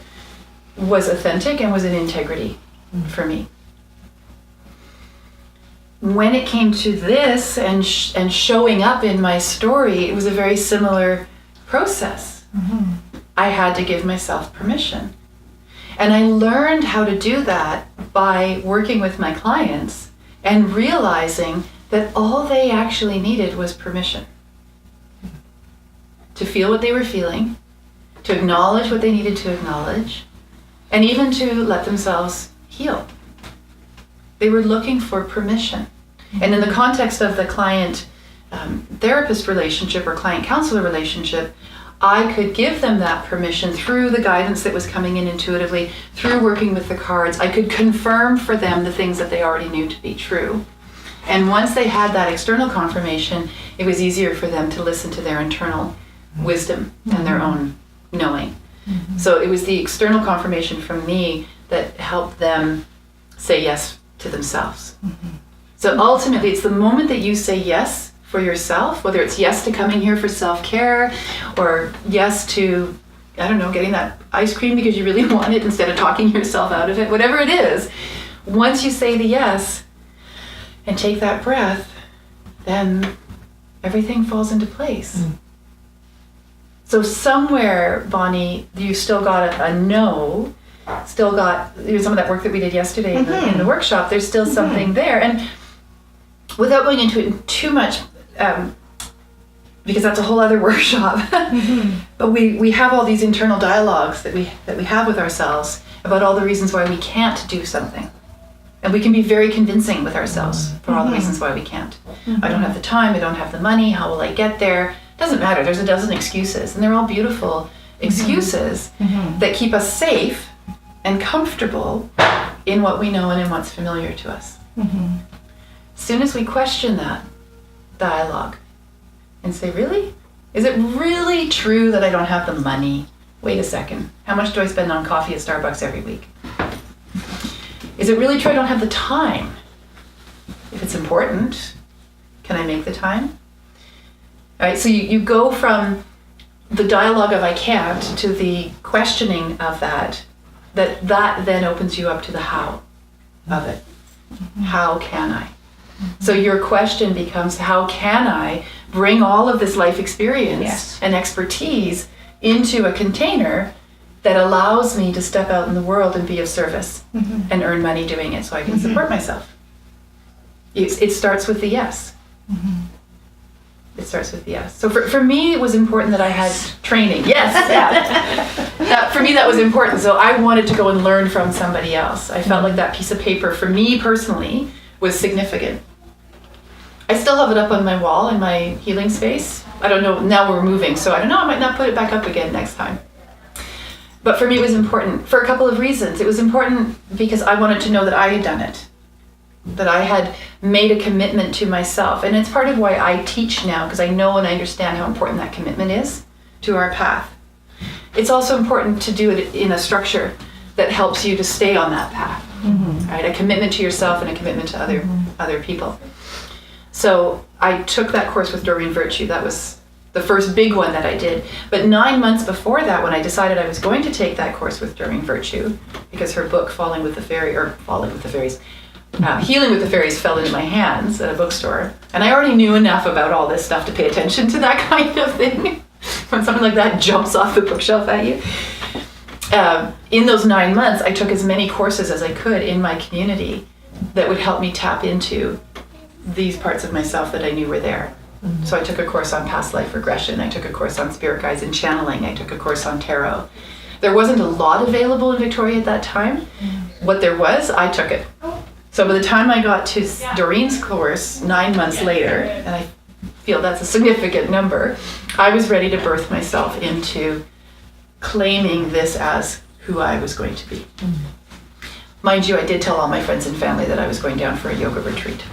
was authentic and was in integrity for me. When it came to this and showing up in my story, it was a very similar process. I had to give myself permission. And I learned how to do that by working with my clients and realizing that all they actually needed was permission. To feel what they were feeling, to acknowledge what they needed to acknowledge, and even to let themselves heal. They were looking for permission. And in the context of the client therapist relationship or client counselor relationship, I could give them that permission through the guidance that was coming in intuitively, through working with the cards. I could confirm for them the things that they already knew to be true. And once they had that external confirmation, it was easier for them to listen to their internal wisdom and their own knowing. So it was the external confirmation from me that helped them say yes to themselves. So ultimately, it's the moment that you say yes for yourself, whether it's yes to coming here for self-care or yes to, I don't know, getting that ice cream because you really want it instead of talking yourself out of it, whatever it is. Once you say the yes and take that breath, then everything falls into place. So somewhere, Bonnie, you still got a no, still got some of that work that we did yesterday in the workshop. There's still something there. And without going into it too much, because that's a whole other workshop, but we have all these internal dialogues that we have with ourselves about all the reasons why we can't do something. And we can be very convincing with ourselves for all the reasons why we can't. I don't have the time, I don't have the money, how will I get there? Doesn't matter, there's a dozen excuses, and they're all beautiful excuses that keep us safe and comfortable in what we know and in what's familiar to us. As soon as we question that dialogue and say, really? Is it really true that I don't have the money? Wait a second, how much do I spend on coffee at Starbucks every week? Is it really true I don't have the time? If it's important, can I make the time? All right, so you go from the dialogue of I can't to the questioning of that then opens you up to the how of it. How can I? So your question becomes, how can I bring all of this life experience and expertise into a container that allows me to step out in the world and be of service and earn money doing it so I can support myself? It starts with the yes. It starts with the yes. So for me, it was important that I had training. Yes, for me, that was important. So I wanted to go and learn from somebody else. I felt like that piece of paper, for me personally, was significant. I still have it up on my wall in my healing space. I don't know, now we're moving, so I don't know, I might not put it back up again next time. But for me, it was important for a couple of reasons. It was important because I wanted to know that I had done it, that I had made a commitment to myself. And it's part of why I teach now, because I know and I understand how important that commitment is to our path. It's also important to do it in a structure that helps you to stay on that path, right? A commitment to yourself and a commitment to other people. So I took that course with Doreen Virtue. That was the first big one that I did. But 9 months before that, when I decided I was going to take that course with Doreen Virtue, because her book, Healing with the Fairies fell into my hands at a bookstore. And I already knew enough about all this stuff to pay attention to that kind of thing. When something like that jumps off the bookshelf at you. In those 9 months, I took as many courses as I could in my community that would help me tap into these parts of myself that I knew were there. So I took a course on past life regression. I took a course on spirit guides and channeling. I took a course on tarot. There wasn't a lot available in Victoria at that time. What there was, I took it. So by the time I got to Doreen's course 9 months later, and I feel that's a significant number, I was ready to birth myself into claiming this as who I was going to be. Mind you, I did tell all my friends and family that I was going down for a yoga retreat.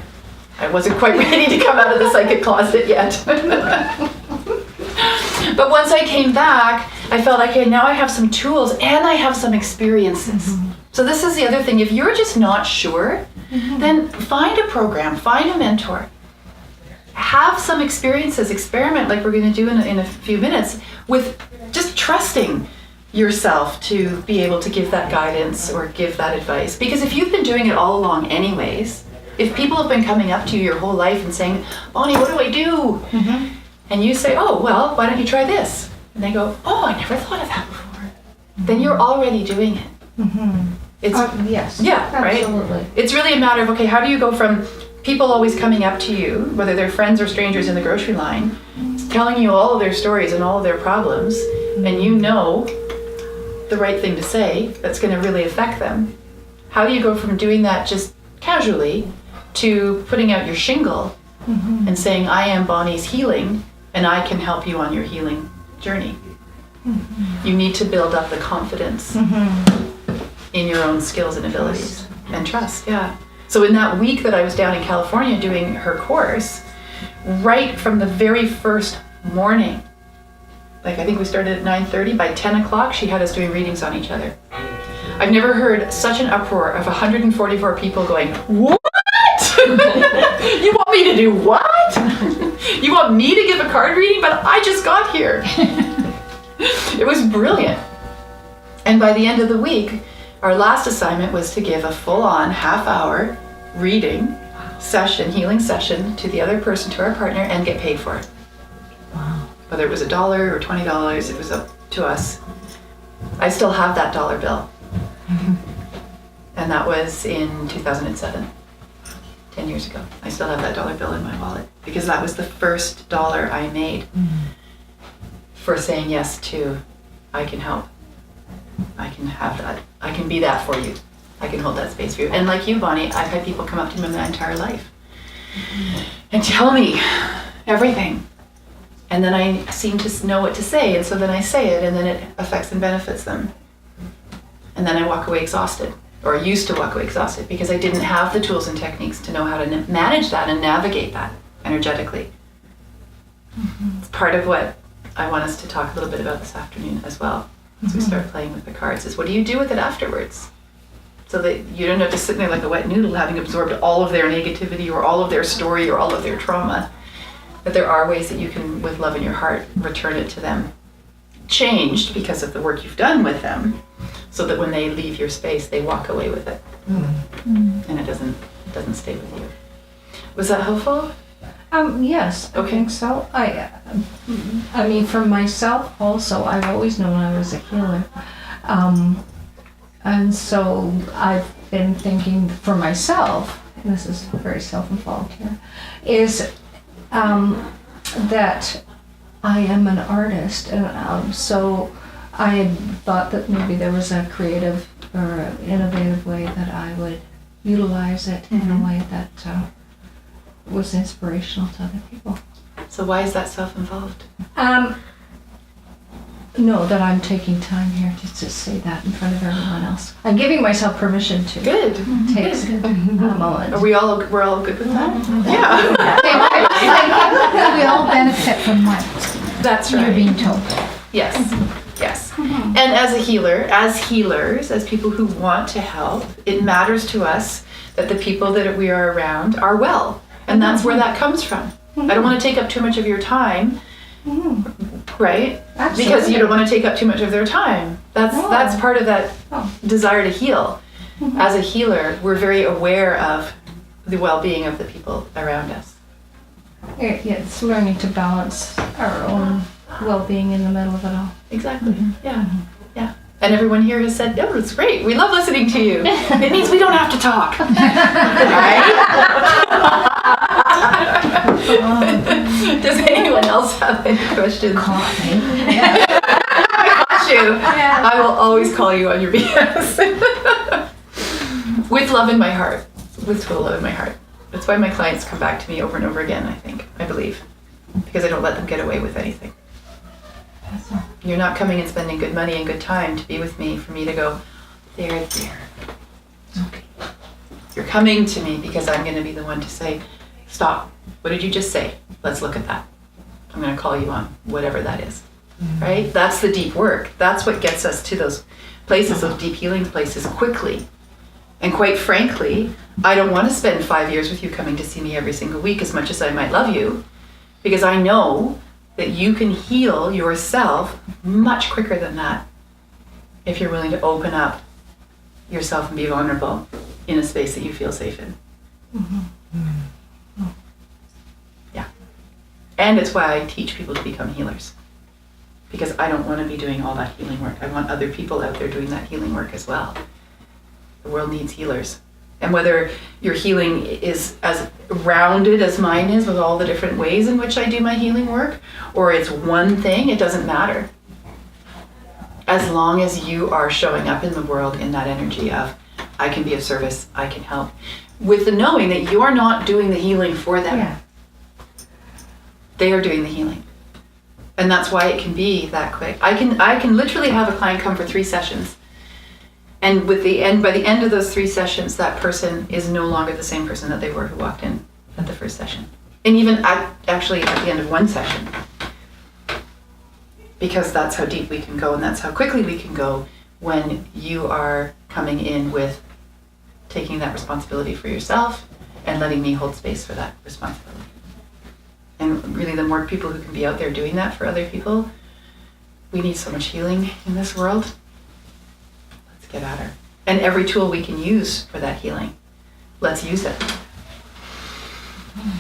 I wasn't quite ready to come out of the psychic closet yet. But once I came back, I felt, okay, now I have some tools and I have some experiences. So this is the other thing. If you're just not sure, then find a program, find a mentor. Have some experiences, experiment like we're going to do in a few minutes with just trusting yourself to be able to give that guidance or give that advice. Because if you've been doing it all along anyways, if people have been coming up to you your whole life and saying, Bonnie, what do I do? And you say, oh, well, why don't you try this? And they go, oh, I never thought of that before. Then you're already doing it. It's, Yes. yeah, right? Absolutely. It's really a matter of, okay, how do you go from people always coming up to you, whether they're friends or strangers in the grocery line, telling you all of their stories and all of their problems, and you know the right thing to say that's going to really affect them. How do you go from doing that just casually to putting out your shingle and saying, I am Bonnie's healing and I can help you on your healing journey? You need to build up the confidence in your own skills and abilities and trust. Yeah. So in that week that I was down in California doing her course, right from the very first morning, like I think we started at 9:30, by 10 o'clock she had us doing readings on each other. I've never heard such an uproar of 144 people going, what? You want me to do what? You want me to give a card reading? But I just got here. It was brilliant. And by the end of the week, our last assignment was to give a full-on half-hour reading session, healing session, to the other person, to our partner, and get paid for it. Wow. Whether it was $1 or $20, it was up to us. I still have that dollar bill. And that was in 2007, 10 years ago. I still have that dollar bill in my wallet because that was the first dollar I made for saying yes to, I can help. I can have that. I can be that for you. I can hold that space for you. And like you, Bonnie, I've had people come up to me my entire life and tell me everything. And then I seem to know what to say, and so then I say it, and then it affects and benefits them. And then I walk away exhausted, or I used to walk away exhausted, because I didn't have the tools and techniques to know how to manage that and navigate that energetically. It's part of what I want us to talk a little bit about this afternoon as well, as we start playing with the cards, is what do you do with it afterwards? So that you don't have to sit there like a wet noodle having absorbed all of their negativity or all of their story or all of their trauma. But there are ways that you can, with love in your heart, return it to them, changed because of the work you've done with them, so that when they leave your space, they walk away with it, and it doesn't stay with you. Was that helpful? Yes, I Okay. think so. I mean, for myself also, I've always known I was a healer. And so I've been thinking for myself, and this is very self-involved here, is that I am an artist, and so I thought that maybe there was a creative or an innovative way that I would utilize it in a way that was inspirational to other people. So why is that self-involved? No, that I'm taking time here to say that in front of everyone else. I'm giving myself permission to Good. take a moment. We're all good with that? Yeah. We all benefit from what That's you're right. being told. Yes. Yes. And as a healer, as healers, as people who want to help, it matters to us that the people that we are around are well. And that's where that comes from. I don't want to take up too much of your time, right? Absolutely. Because you don't want to take up too much of their time. That's part of that desire to heal. As a healer, we're very aware of the well-being of the people around us. It's learning to balance our own well-being in the middle of it all. Exactly. Yeah. Yeah. And everyone here has said, "Oh, it's great. We love listening to you. It means we don't have to talk." Right? Does anyone else have any questions? Coffee. I got you. I will always call you on your BS. With love in my heart. With total love in my heart. That's why my clients come back to me over and over again, I believe. Because I don't let them get away with anything. You're not coming and spending good money and good time to be with me for me to go, there. It's okay. You're coming to me because I'm going to be the one to say, stop. What did you just say? Let's look at that. I'm going to call you on whatever that is. Right? That's the deep work. That's what gets us to those places, those deep healing places quickly. And quite frankly, I don't want to spend 5 years with you coming to see me every single week as much as I might love you, because I know that you can heal yourself much quicker than that if you're willing to open up yourself and be vulnerable in a space that you feel safe in. Yeah. And it's why I teach people to become healers. Because I don't want to be doing all that healing work. I want other people out there doing that healing work as well. The world needs healers. And whether your healing is as rounded as mine is with all the different ways in which I do my healing work, or it's one thing, it doesn't matter. As long as you are showing up in the world in that energy of, I can be of service, I can help. With the knowing that you're not doing the healing for them. Yeah. They are doing the healing. And that's why it can be that quick. I can literally have a client come for 3 sessions. And by the end of those 3 sessions, that person is no longer the same person that they were who walked in at the first session. And even actually at the end of 1 session. Because that's how deep we can go, and that's how quickly we can go when you are coming in with taking that responsibility for yourself and letting me hold space for that responsibility. And really, the more people who can be out there doing that for other people, we need so much healing in this world. Let's get at her. And every tool we can use for that healing, let's use it.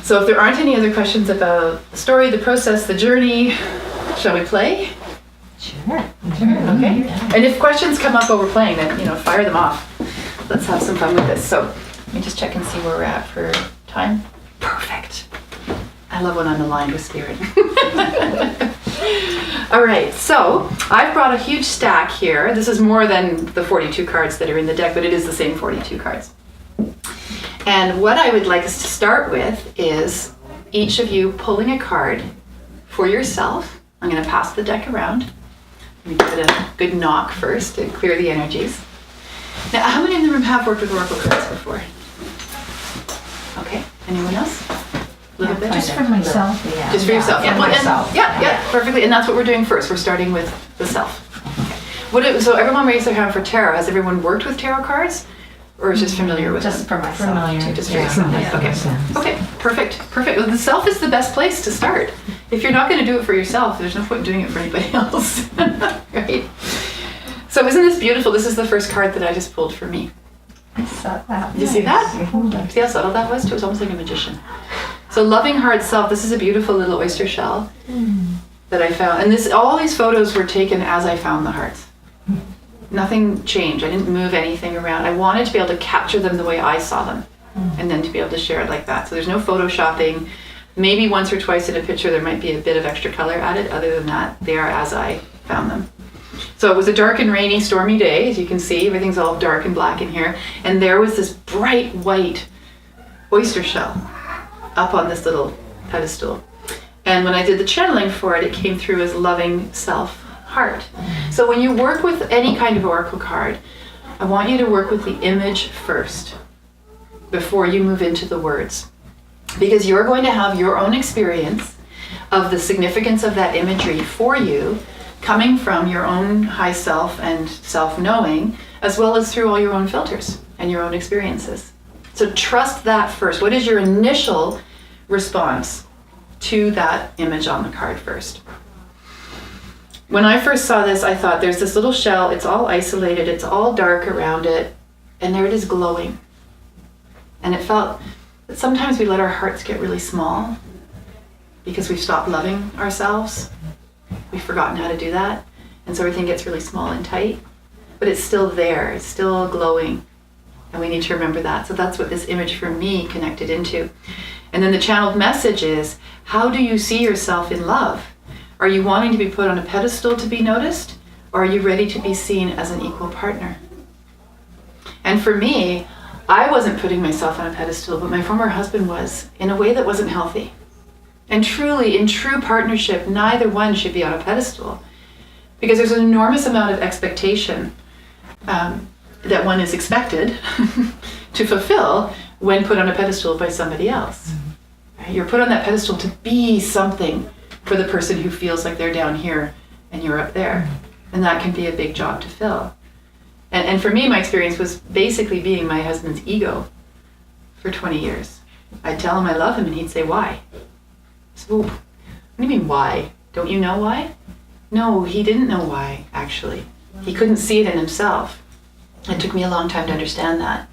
So if there aren't any other questions about the story, the process, the journey, shall we play? Sure. Okay. And if questions come up while we're playing, then, fire them off. Let's have some fun with this. So let me just check and see where we're at for time. Perfect. I love when I'm aligned with spirit. All right, so I've brought a huge stack here. This is more than the 42 cards that are in the deck, but it is the same 42 cards. And what I would like us to start with is each of you pulling a card for yourself. I'm going to pass the deck around. Let me give it a good knock first to clear the energies. Now, how many in the room have worked with oracle cards before? Okay, anyone else? A little bit? Just for myself. Yeah. Just for yourself. Yeah, Well, myself. Yeah, perfectly. And that's what we're doing first. We're starting with the self. So everyone raise their hand for tarot. Has everyone worked with tarot cards? Or is just familiar with Just them? for myself. Familiar. Just for yourself. Okay, perfect. Well, the self is the best place to start. If you're not going to do it for yourself, there's no point in doing it for anybody else. Right? So isn't this beautiful? This is the first card that I just pulled for me. I saw that. Did you see that? See how subtle that was too? It was almost like a magician. So loving heart self, this is a beautiful little oyster shell that I found. And all these photos were taken as I found the hearts. Nothing changed. I didn't move anything around. I wanted to be able to capture them the way I saw them and then to be able to share it like that. So there's no photoshopping. Maybe once or twice in a picture there might be a bit of extra color added. Other than that, they are as I found them. So it was a dark and rainy, stormy day. As you can see, everything's all dark and black in here. And there was this bright white oyster shell up on this little pedestal. And when I did the channeling for it, it came through as loving self heart. So when you work with any kind of oracle card, I want you to work with the image first before you move into the words. Because you're going to have your own experience of the significance of that imagery for you, coming from your own high self and self-knowing, as well as through all your own filters and your own experiences. So trust that first. What is your initial response to that image on the card first? When I first saw this, I thought there's this little shell, it's all isolated, it's all dark around it, and there it is glowing. And it felt that sometimes we let our hearts get really small because we've stopped loving ourselves. We've forgotten how to do that. And so everything gets really small and tight, but it's still there, it's still glowing. And we need to remember that. So that's what this image for me connected into. And then the channeled message is, how do you see yourself in love? Are you wanting to be put on a pedestal to be noticed? Or are you ready to be seen as an equal partner? And for me, I wasn't putting myself on a pedestal, but my former husband was, in a way that wasn't healthy. And truly, in true partnership, neither one should be on a pedestal. Because there's an enormous amount of expectation that one is expected to fulfill when put on a pedestal by somebody else. Right? You're put on that pedestal to be something for the person who feels like they're down here and you're up there. And that can be a big job to fill. And for me, my experience was basically being my husband's ego for 20 years. I'd tell him I love him and he'd say, why? So, what do you mean, why? Don't you know why? No, he didn't know why, actually. He couldn't see it in himself. It took me a long time to understand that.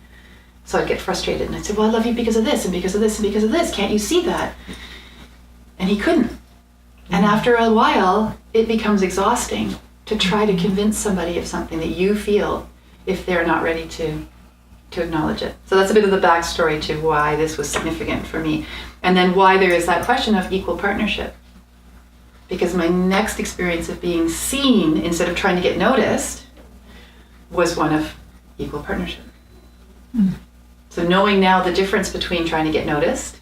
So I'd get frustrated and I'd say, well, I love you because of this and because of this and because of this. Can't you see that? And he couldn't. And after a while, it becomes exhausting to try to convince somebody of something that you feel if they're not ready to acknowledge it. So that's a bit of the backstory to why this was significant for me. And then why there is that question of equal partnership. Because my next experience of being seen instead of trying to get noticed was one of equal partnership. So knowing now the difference between trying to get noticed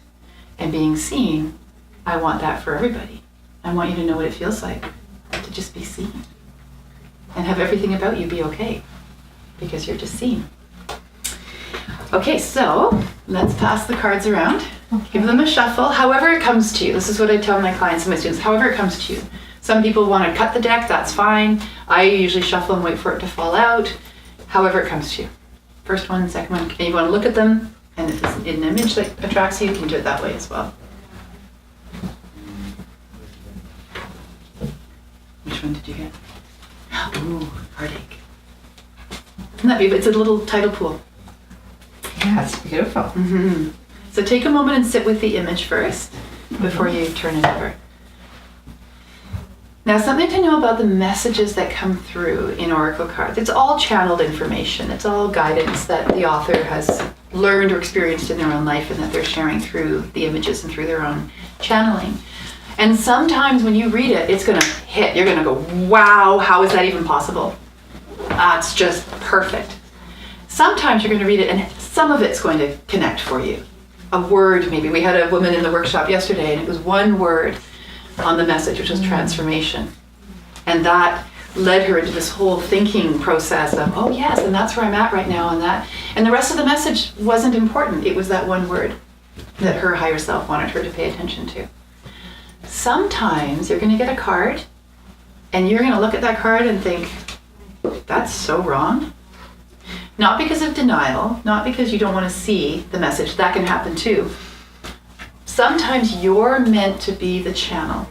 and being seen, I want that for everybody. I want you to know what it feels like to just be seen and have everything about you be okay because you're just seen. Okay, so let's pass the cards around. Give them a shuffle, however it comes to you. This is what I tell my clients and my students, however it comes to you. Some people want to cut the deck, that's fine. I usually shuffle and wait for it to fall out, however it comes to you. First one, second one, and you want to look at them, and if it's an image that attracts you, you can do it that way as well. Which one did you get? Ooh, heartache. Isn't that beautiful? It's a little tidal pool. Yeah, it's beautiful. Mm-hmm. So take a moment and sit with the image first before you turn it over. Now, something to know about the messages that come through in oracle cards. It's all channeled information. It's all guidance that the author has learned or experienced in their own life and that they're sharing through the images and through their own channeling. And sometimes when you read it, it's going to hit. You're going to go, wow, how is that even possible? It's just perfect. Sometimes you're going to read it and some of it's going to connect for you. A word, maybe. We had a woman in the workshop yesterday and it was one word on the message, which was transformation. And that led her into this whole thinking process of, oh yes, and that's where I'm at right now, and that. And the rest of the message wasn't important. It was that one word that her higher self wanted her to pay attention to. Sometimes you're going to get a card and you're going to look at that card and think, that's so wrong. Not because of denial, not because you don't want to see the message. That can happen too. Sometimes you're meant to be the channel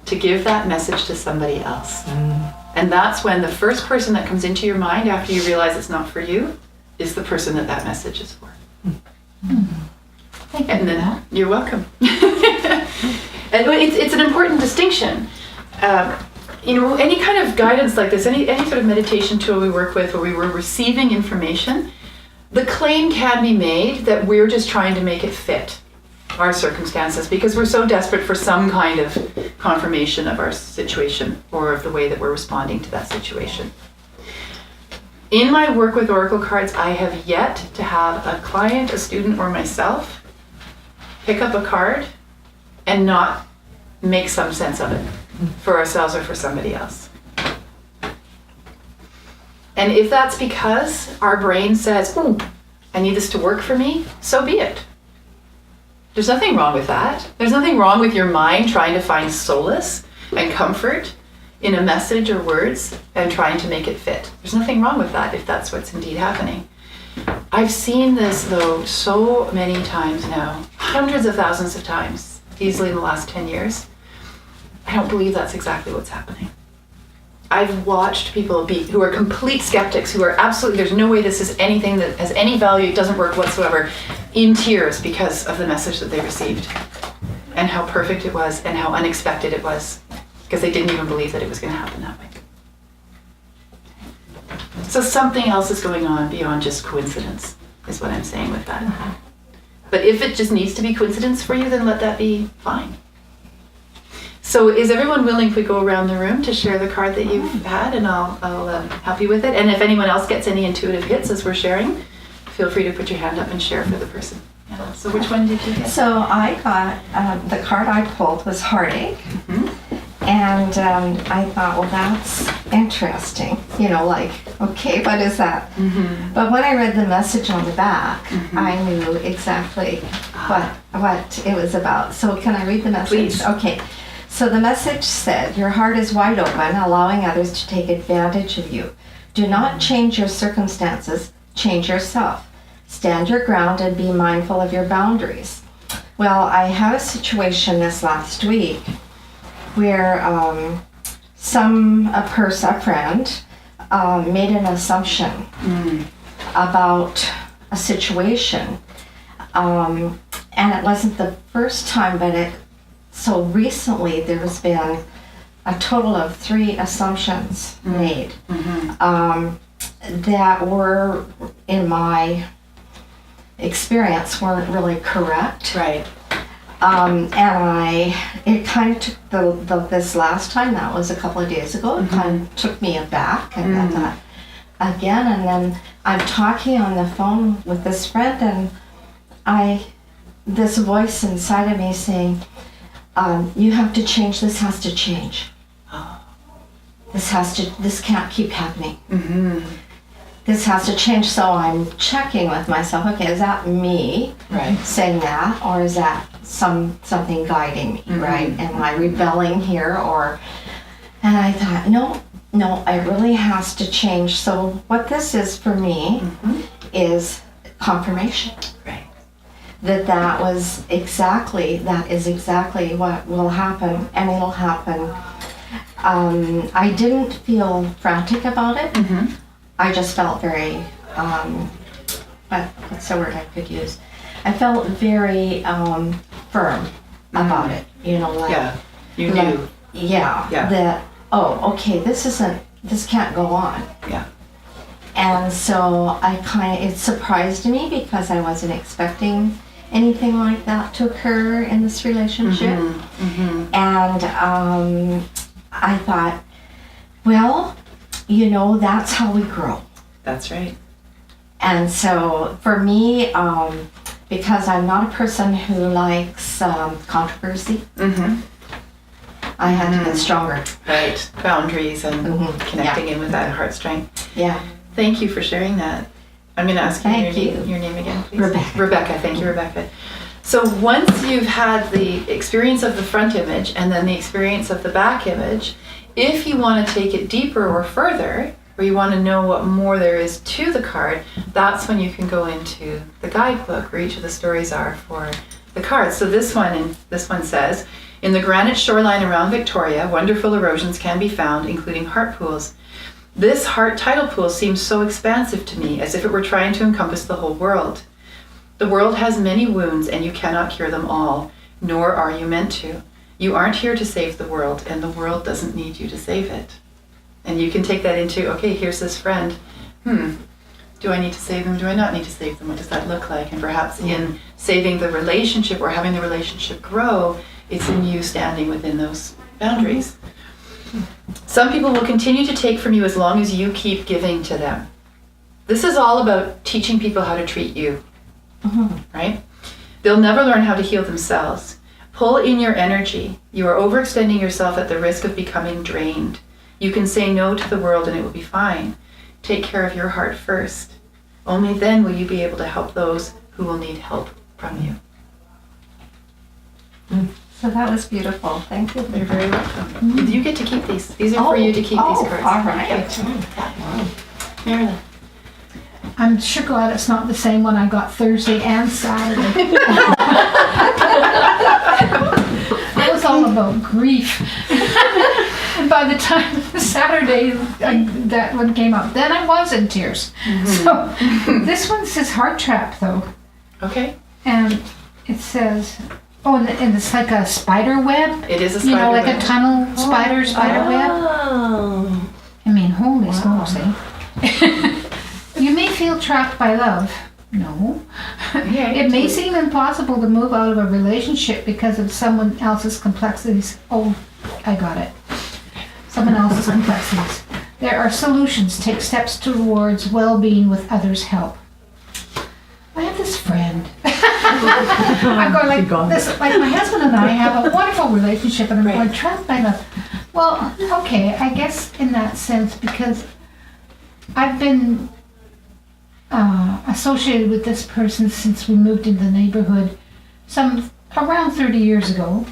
to give that message to somebody else. And that's when the first person that comes into your mind after you realize it's not for you is the person that that message is for. Thank you And for then that. you're welcome. And it's an important distinction. Any kind of guidance like this, any sort of meditation tool we work with where we were receiving information, the claim can be made that we're just trying to make it fit our circumstances because we're so desperate for some kind of confirmation of our situation or of the way that we're responding to that situation. In my work with oracle cards, I have yet to have a client, a student, or myself pick up a card and not make some sense of it for ourselves or for somebody else. And if that's because our brain says, "Ooh, I need this to work for me," so be it. There's nothing wrong with that. There's nothing wrong with your mind trying to find solace and comfort in a message or words and trying to make it fit. There's nothing wrong with that if that's what's indeed happening. I've seen this though so many times now, hundreds of thousands of times, easily in the last 10 years. I don't believe that's exactly what's happening. I've watched people who are complete skeptics, who are absolutely, there's no way this is anything that has any value, it doesn't work whatsoever, in tears because of the message that they received and how perfect it was and how unexpected it was because they didn't even believe that it was going to happen that way. So something else is going on beyond just coincidence, is what I'm saying with that. But if it just needs to be coincidence for you, then let that be fine. So is everyone willing if we go around the room to share the card that you've had, and I'll help you with it. And if anyone else gets any intuitive hits as we're sharing, feel free to put your hand up and share for the person. Yeah. So which one did you get? So I got, the card I pulled was Heartache. And I thought, well, that's interesting. Okay, what is that? But when I read the message on the back, I knew exactly what it was about. So can I read the message? Please. Okay. So the message said, your heart is wide open, allowing others to take advantage of you. Do not change your circumstances, change yourself. Stand your ground and be mindful of your boundaries. Well, I had a situation this last week where a friend made an assumption about a situation, and it wasn't the first time, but so recently there's been a total of 3 assumptions made that were, in my experience, weren't really correct. Right. And it kind of took this last time, that was a couple of days ago, it kind of took me aback, and I thought, again, and then I'm talking on the phone with this friend, and this voice inside of me saying, you have to change, this has to change. This can't keep happening. This has to change. So I'm checking with myself, okay, is that me saying that, or is that something guiding me, right? Am I rebelling here, and I thought, no, it really has to change. So what this is for me is confirmation. Right. That is exactly what will happen, and it'll happen. I didn't feel frantic about it. I just felt very, what's the word I could use? I felt very firm about it. You know, like, Yeah. You knew. Yeah. That, okay, this can't go on. Yeah. And so it surprised me because I wasn't expecting anything like that to occur in this relationship. And I thought, well, that's how we grow. That's right. And so for me, because I'm not a person who likes controversy, I had to get stronger. Right. Boundaries and connecting in with that heart strength. Yeah. Thank you for sharing that. I'm going to ask you your name again, please. Rebecca. Thank you, Rebecca. So once you've had the experience of the front image and then the experience of the back image, if you want to take it deeper or further, or you want to know what more there is to the card, that's when you can go into the guidebook where each of the stories are for the cards. So this one says, in the granite shoreline around Victoria, wonderful erosions can be found, including heart pools. This heart tidal pool seems so expansive to me, as if it were trying to encompass the whole world. The world has many wounds, and you cannot cure them all, nor are you meant to. You aren't here to save the world, and the world doesn't need you to save it. And you can take that into, okay, here's this friend. Do I need to save them? Do I not need to save them? What does that look like? And perhaps in saving the relationship or having the relationship grow, it's in you standing within those boundaries. Some people will continue to take from you as long as you keep giving to them. This is all about teaching people how to treat you, right? They'll never learn how to heal themselves. Pull in your energy. You are overextending yourself at the risk of becoming drained. You can say no to the world and it will be fine. Take care of your heart first. Only then will you be able to help those who will need help from you. So that was beautiful. Thank you. You're very welcome. You get to keep these. These are for you to keep these cards. All right. Yeah. Marilyn. I'm sure glad it's not the same one I got Thursday and Saturday. It was all about grief. And by the time Saturday that one came up, then I was in tears. So this one says heart trap though. Okay. And it says, and it's like a spider web. It is a spider like web. a tunnel spider web. I mean, holy smokes, eh? You may feel trapped by love. No. It may seem impossible to move out of a relationship because of someone else's complexities. Oh, I got it. Someone else's complexities. There are solutions. Take steps towards well-being with others' help. I have this friend. I'm going like this. Like my husband and I have a wonderful relationship, and I'm going trapped by love. Well, okay, I guess in that sense because I've been associated with this person since we moved into the neighborhood around 30 years ago,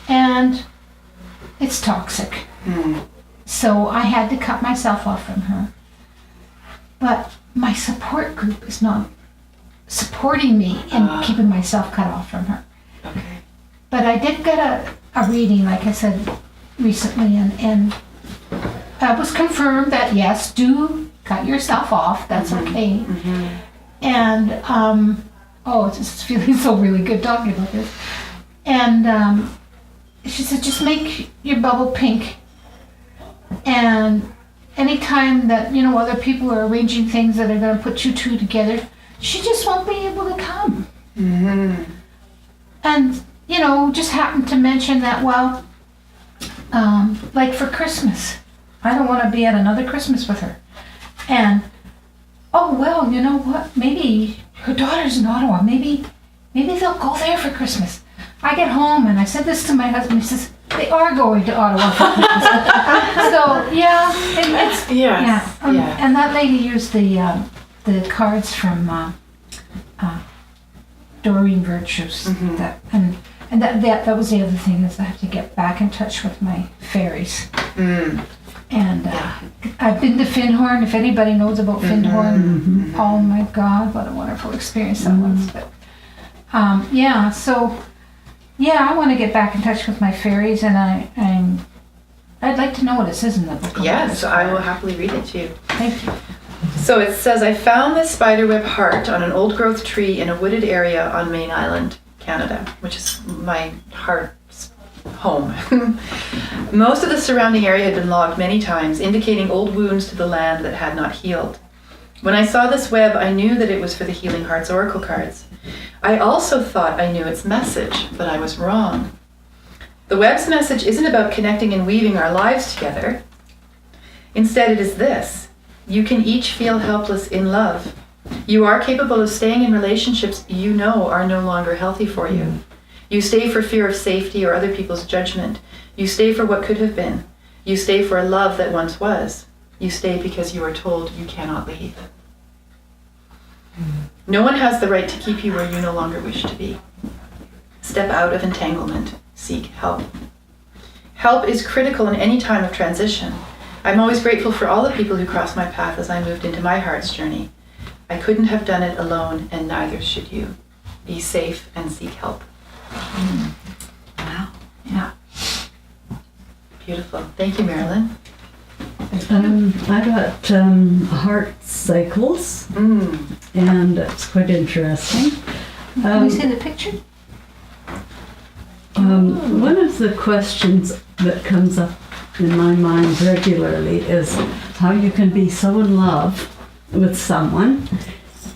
and it's toxic. So I had to cut myself off from her. But my support group is not supporting me in keeping myself cut off from her. Okay. But I did get a reading, like I said recently, and it was confirmed that yes, do cut yourself off. That's okay. And it's just feeling so really good talking about this. And she said, just make your bubble pink. And anytime that, other people are arranging things that are going to put you two together, she just won't be able to come. And, just happened to mention that, well, like for Christmas, I don't want to be at another Christmas with her. And, oh, well, you know what? Maybe her daughter's in Ottawa. Maybe they'll go there for Christmas. I get home and I said this to my husband. He says, they are going to Ottawa for Christmas. So, yeah, it's, Yes. And that lady used the cards from Doreen Virtue's. That was the other thing, is I have to get back in touch with my fairies. And I've been to Findhorn. If anybody knows about Findhorn, oh my God, what a wonderful experience that was. But I want to get back in touch with my fairies, and I'd like to know what it says in the book. Yes, I will happily read it to you. Thank you. So it says, I found this spiderweb heart on an old growth tree in a wooded area on Main Island, Canada, which is my heart's home. Most of the surrounding area had been logged many times, indicating old wounds to the land that had not healed. When I saw this web, I knew that it was for the Healing Hearts Oracle cards. I also thought I knew its message, but I was wrong. The web's message isn't about connecting and weaving our lives together. Instead, it is this: you can each feel helpless in love. You are capable of staying in relationships you know are no longer healthy for you. You stay for fear of safety or other people's judgment. You stay for what could have been. You stay for a love that once was. You stay because you are told you cannot leave. No one has the right to keep you where you no longer wish to be. Step out of entanglement. Seek help. Help is critical in any time of transition. I'm always grateful for all the people who crossed my path as I moved into my heart's journey. I couldn't have done it alone, and neither should you. Be safe and seek help. Wow. Yeah. Beautiful. Thank you, Marilyn. I got heart cycles, and it's quite interesting. Can we see the picture? One of the questions that comes up in my mind regularly is how you can be so in love with someone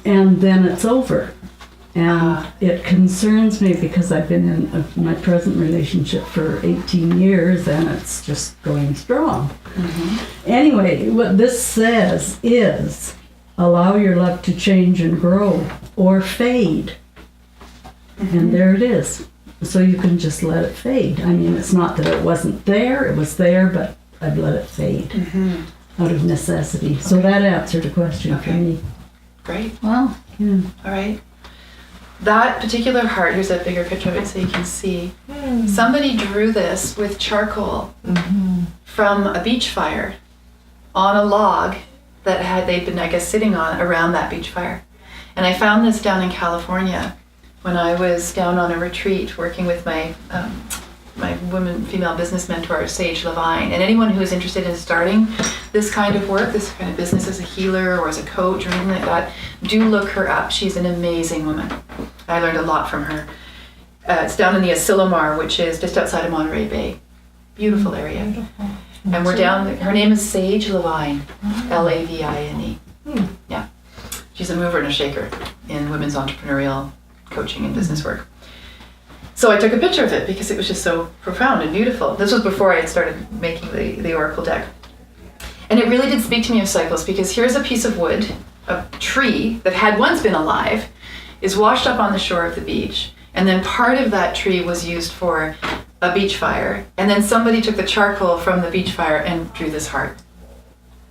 and then it's over. And it concerns me because I've been in my present relationship for 18 years and it's just going strong. Anyway, what this says is allow your love to change and grow or fade. And there it is. So you can just let it fade. I mean, it's not that it wasn't there, it was there, but I've let it fade out of necessity. So that answered a question for me. Great. Wow. Yeah. All right. That particular heart, here's a bigger picture of it so you can see. Somebody drew this with charcoal from a beach fire on a log that they'd been, I guess, sitting on around that beach fire. And I found this down in California when I was down on a retreat working with my female business mentor, Sage Levine. And anyone who is interested in starting this kind of work, this kind of business as a healer or as a coach or anything like that, do look her up. She's an amazing woman. I learned a lot from her. It's down in the Asilomar, which is just outside of Monterey Bay. Beautiful area. Beautiful. And we're down, her name is Sage Levine, Lavine. Yeah. She's a mover and a shaker in women's entrepreneurial coaching and business work. So I took a picture of it because it was just so profound and beautiful. This was before I had started making the Oracle deck. And it really did speak to me of cycles because here's a piece of wood, a tree that had once been alive, is washed up on the shore of the beach. And then part of that tree was used for a beach fire. And then somebody took the charcoal from the beach fire and drew this heart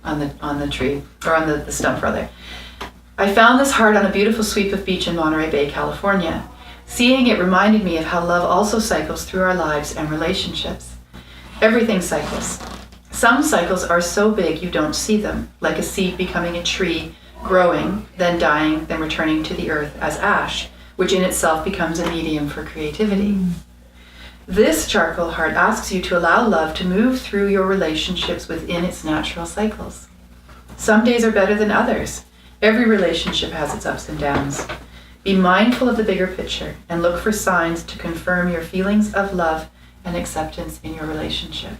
on the tree, or on the stump rather. I found this heart on a beautiful sweep of beach in Monterey Bay, California. Seeing it reminded me of how love also cycles through our lives and relationships. Everything cycles. Some cycles are so big you don't see them, like a seed becoming a tree, growing, then dying, then returning to the earth as ash, which in itself becomes a medium for creativity. This charcoal heart asks you to allow love to move through your relationships within its natural cycles. Some days are better than others. Every relationship has its ups and downs. Be mindful of the bigger picture and look for signs to confirm your feelings of love and acceptance in your relationship.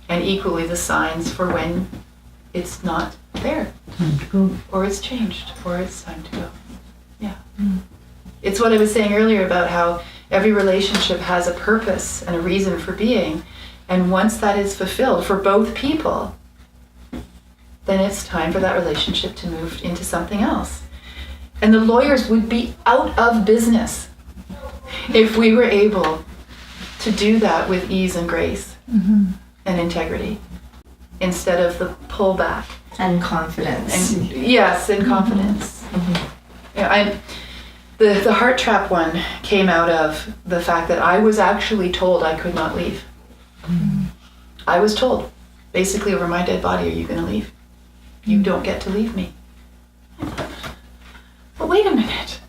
And equally the signs for when it's not there, Time to go. or it's changed, or it's time to go. Yeah. It's what I was saying earlier about how every relationship has a purpose and a reason for being. And once that is fulfilled for both people, then it's time for that relationship to move into something else. And the lawyers would be out of business if we were able to do that with ease and grace and integrity instead of the pullback. And confidence. And yes, and confidence. Yeah, the heart trap one came out of the fact that I was actually told I could not leave. I was told, basically over my dead body, are you going to leave? You don't get to leave me. I thought, but wait a minute.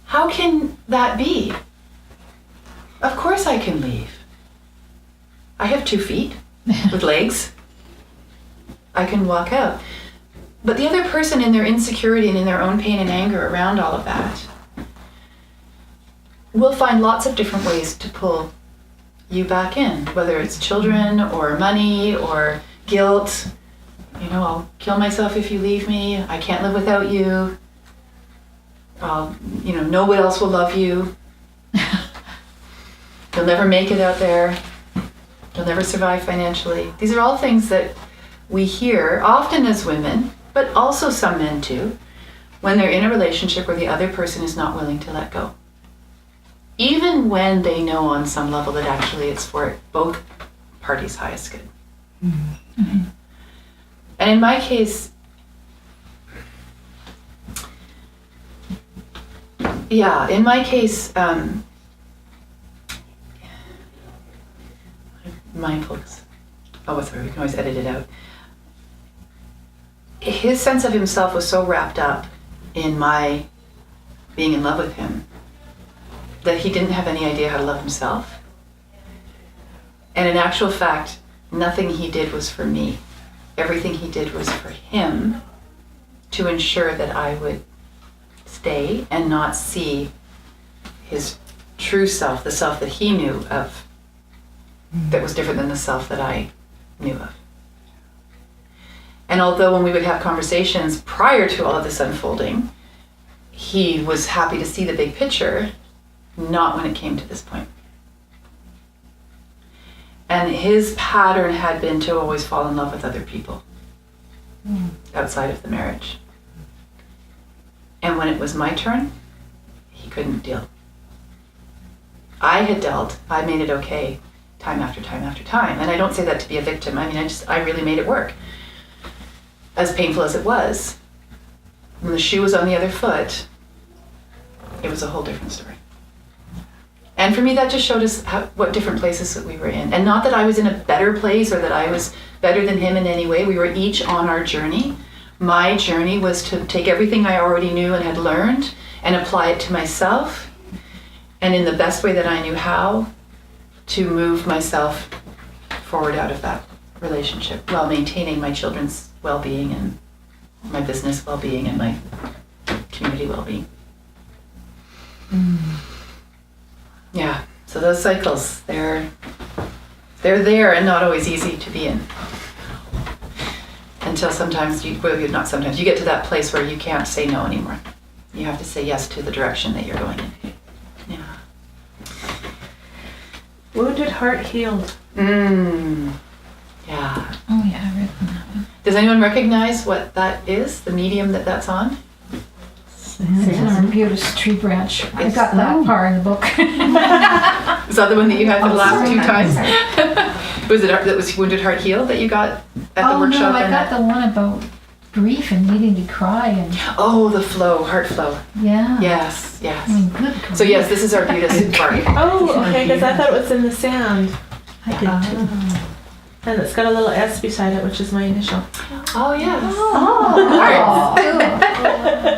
How can that be? Of course I can leave. I have 2 feet with legs. I can walk out. But the other person in their insecurity and in their own pain and anger around all of that will find lots of different ways to pull you back in, whether it's children or money or guilt. You know, I'll kill myself if you leave me. I can't live without you. No one else will love you. You'll never make it out there. You'll never survive financially. These are all things that we hear, often as women, but also some men too, when they're in a relationship where the other person is not willing to let go. Even when they know on some level that actually it's for both parties' highest good. And in my case, mindful. Oh, sorry, we can always edit it out. His sense of himself was so wrapped up in my being in love with him that he didn't have any idea how to love himself. And in actual fact, nothing he did was for me. Everything he did was for him to ensure that I would stay and not see his true self, the self that he knew of, that was different than the self that I knew of. And although when we would have conversations prior to all of this unfolding, he was happy to see the big picture, not when it came to this point. And his pattern had been to always fall in love with other people outside of the marriage. And when it was my turn, he couldn't deal. I had dealt, I made it okay time after time after time. And I don't say that to be a victim. I mean, I really made it work. As painful as it was, when the shoe was on the other foot, it was a whole different story. And for me, that just showed us what different places that we were in. And not that I was in a better place or that I was better than him in any way. We were each on our journey. My journey was to take everything I already knew and had learned and apply it to myself. And in the best way that I knew how, to move myself forward out of that relationship while maintaining my children's well-being and my business well-being and my community well-being. Yeah, so those cycles, they're there and not always easy to be in. Until sometimes, you get to that place where you can't say no anymore. You have to say yes to the direction that you're going in. Yeah. Wounded heart healed. Yeah. Oh yeah, I've written that one. Does anyone recognize what that is, the medium that's on? It's an Arbutus tree branch. I got that far in the book. Is that the one that you had for the last 2 times? Sorry. Was it that was Wounded Heart Healed that you got at the workshop? No, I got the one about grief and needing to cry and the flow, heart flow. yeah. Yes. I mean, good grief. So yes, this is Arbutus bark. Oh, okay, because I thought it was in the sand. I did too. And it's got a little S beside it, which is my initial. Oh, yes.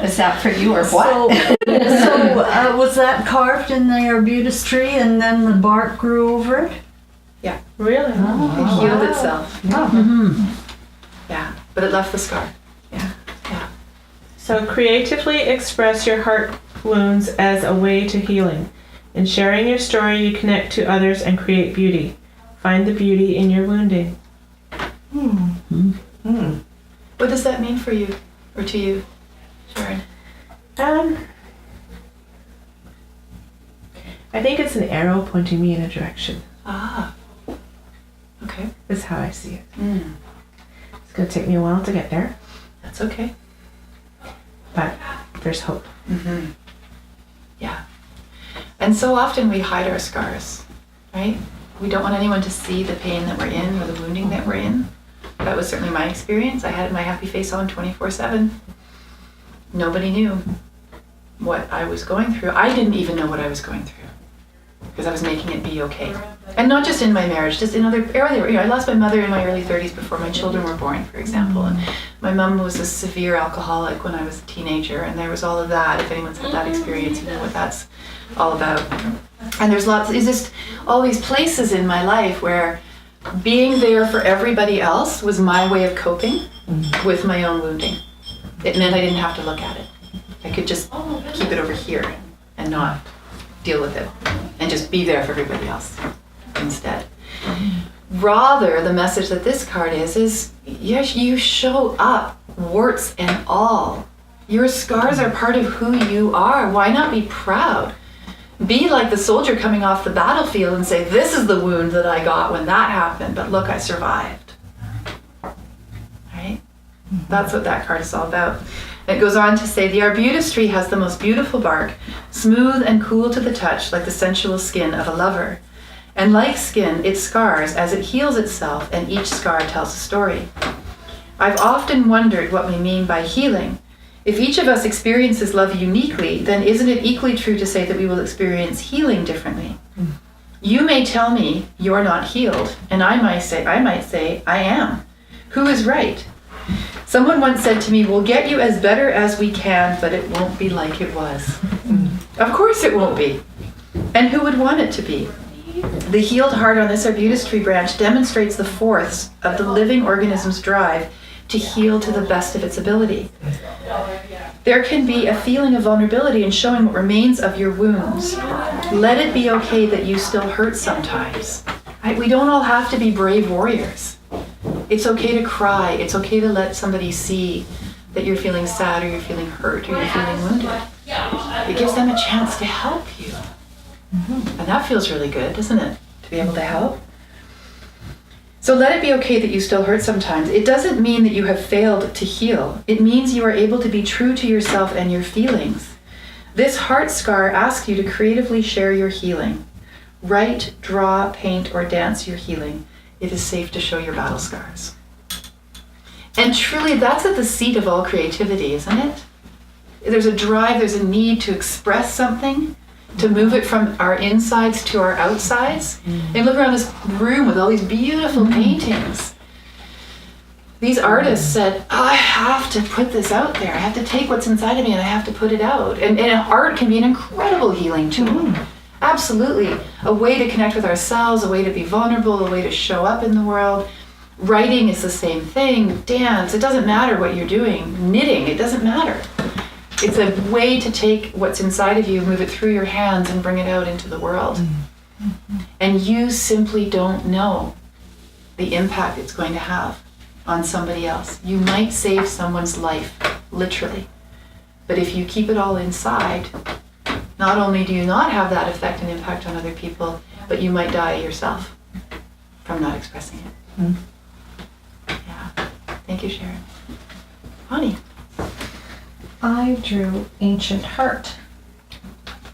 Is that for you or what? So was that carved in the arbutus tree and then the bark grew over it? Really? It healed itself. Mm-hmm. Yeah, but it left the scar. So creatively express your heart wounds as a way to healing. In sharing your story, you connect to others and create beauty. Find the beauty in your wounding. What does that mean for you, or to you, Sharon? I think it's an arrow pointing me in a direction. Ah. Okay. Is how I see it. It's going to take me a while to get there, That's okay. but there's hope. Mm-hmm. Yeah. And so often we hide our scars, right? We don't want anyone to see the pain that we're in or the wounding that we're in. That was certainly my experience. I had my happy face on 24/7. Nobody knew what I was going through. I didn't even know what I was going through because I was making it be okay. And not just in my marriage, just in other areas. I lost my mother in my early 30s before my children were born, for example. And my mom was a severe alcoholic when I was a teenager, and there was all of that. If anyone's had that experience, you know what that's all about. And there's just all these places in my life where being there for everybody else was my way of coping with my own wounding. It meant I didn't have to look at it. I could just keep it over here and not deal with it and just be there for everybody else instead. Rather, the message that this card is yes, you show up, warts and all. Your scars are part of who you are. Why not be proud? Be like the soldier coming off the battlefield and say, this is the wound that I got when that happened, but look, I survived. Right? That's what that card is all about. It goes on to say, the arbutus tree has the most beautiful bark, smooth and cool to the touch, like the sensual skin of a lover. And like skin, it scars as it heals itself, and each scar tells a story. I've often wondered what we mean by healing. If each of us experiences love uniquely, then isn't it equally true to say that we will experience healing differently? You may tell me you're not healed, and I might say I am. Who is right? Someone once said to me, we'll get you as better as we can, but it won't be like it was. Of course it won't be. And who would want it to be? The healed heart on this arbutus tree branch demonstrates the force of the living organism's drive to heal to the best of its ability. There can be a feeling of vulnerability in showing what remains of your wounds. Let it be okay that you still hurt sometimes. Right? We don't all have to be brave warriors. It's okay to cry. It's okay to let somebody see that you're feeling sad, or you're feeling hurt, or you're feeling wounded. It gives them a chance to help you. And that feels really good, doesn't it? To be able to help. So let it be okay that you still hurt sometimes. It doesn't mean that you have failed to heal. It means you are able to be true to yourself and your feelings. This heart scar asks you to creatively share your healing. Write, draw, paint, or dance your healing. It is safe to show your battle scars. And truly, that's at the seat of all creativity, isn't it? There's a drive, there's a need to express something, to move it from our insides to our outsides. And look around this room with all these beautiful paintings. These artists said, I have to put this out there. I have to take what's inside of me and I have to put it out. And art can be an incredible healing tool. Absolutely. A way to connect with ourselves, a way to be vulnerable, a way to show up in the world. Writing is the same thing. Dance, it doesn't matter what you're doing. Knitting, it doesn't matter. It's a way to take what's inside of you, move it through your hands, and bring it out into the world. And you simply don't know the impact it's going to have on somebody else. You might save someone's life, literally. But if you keep it all inside, not only do you not have that effect and impact on other people, but you might die yourself from not expressing it. Yeah. Thank you, Sharon. Honey. I drew Ancient Heart.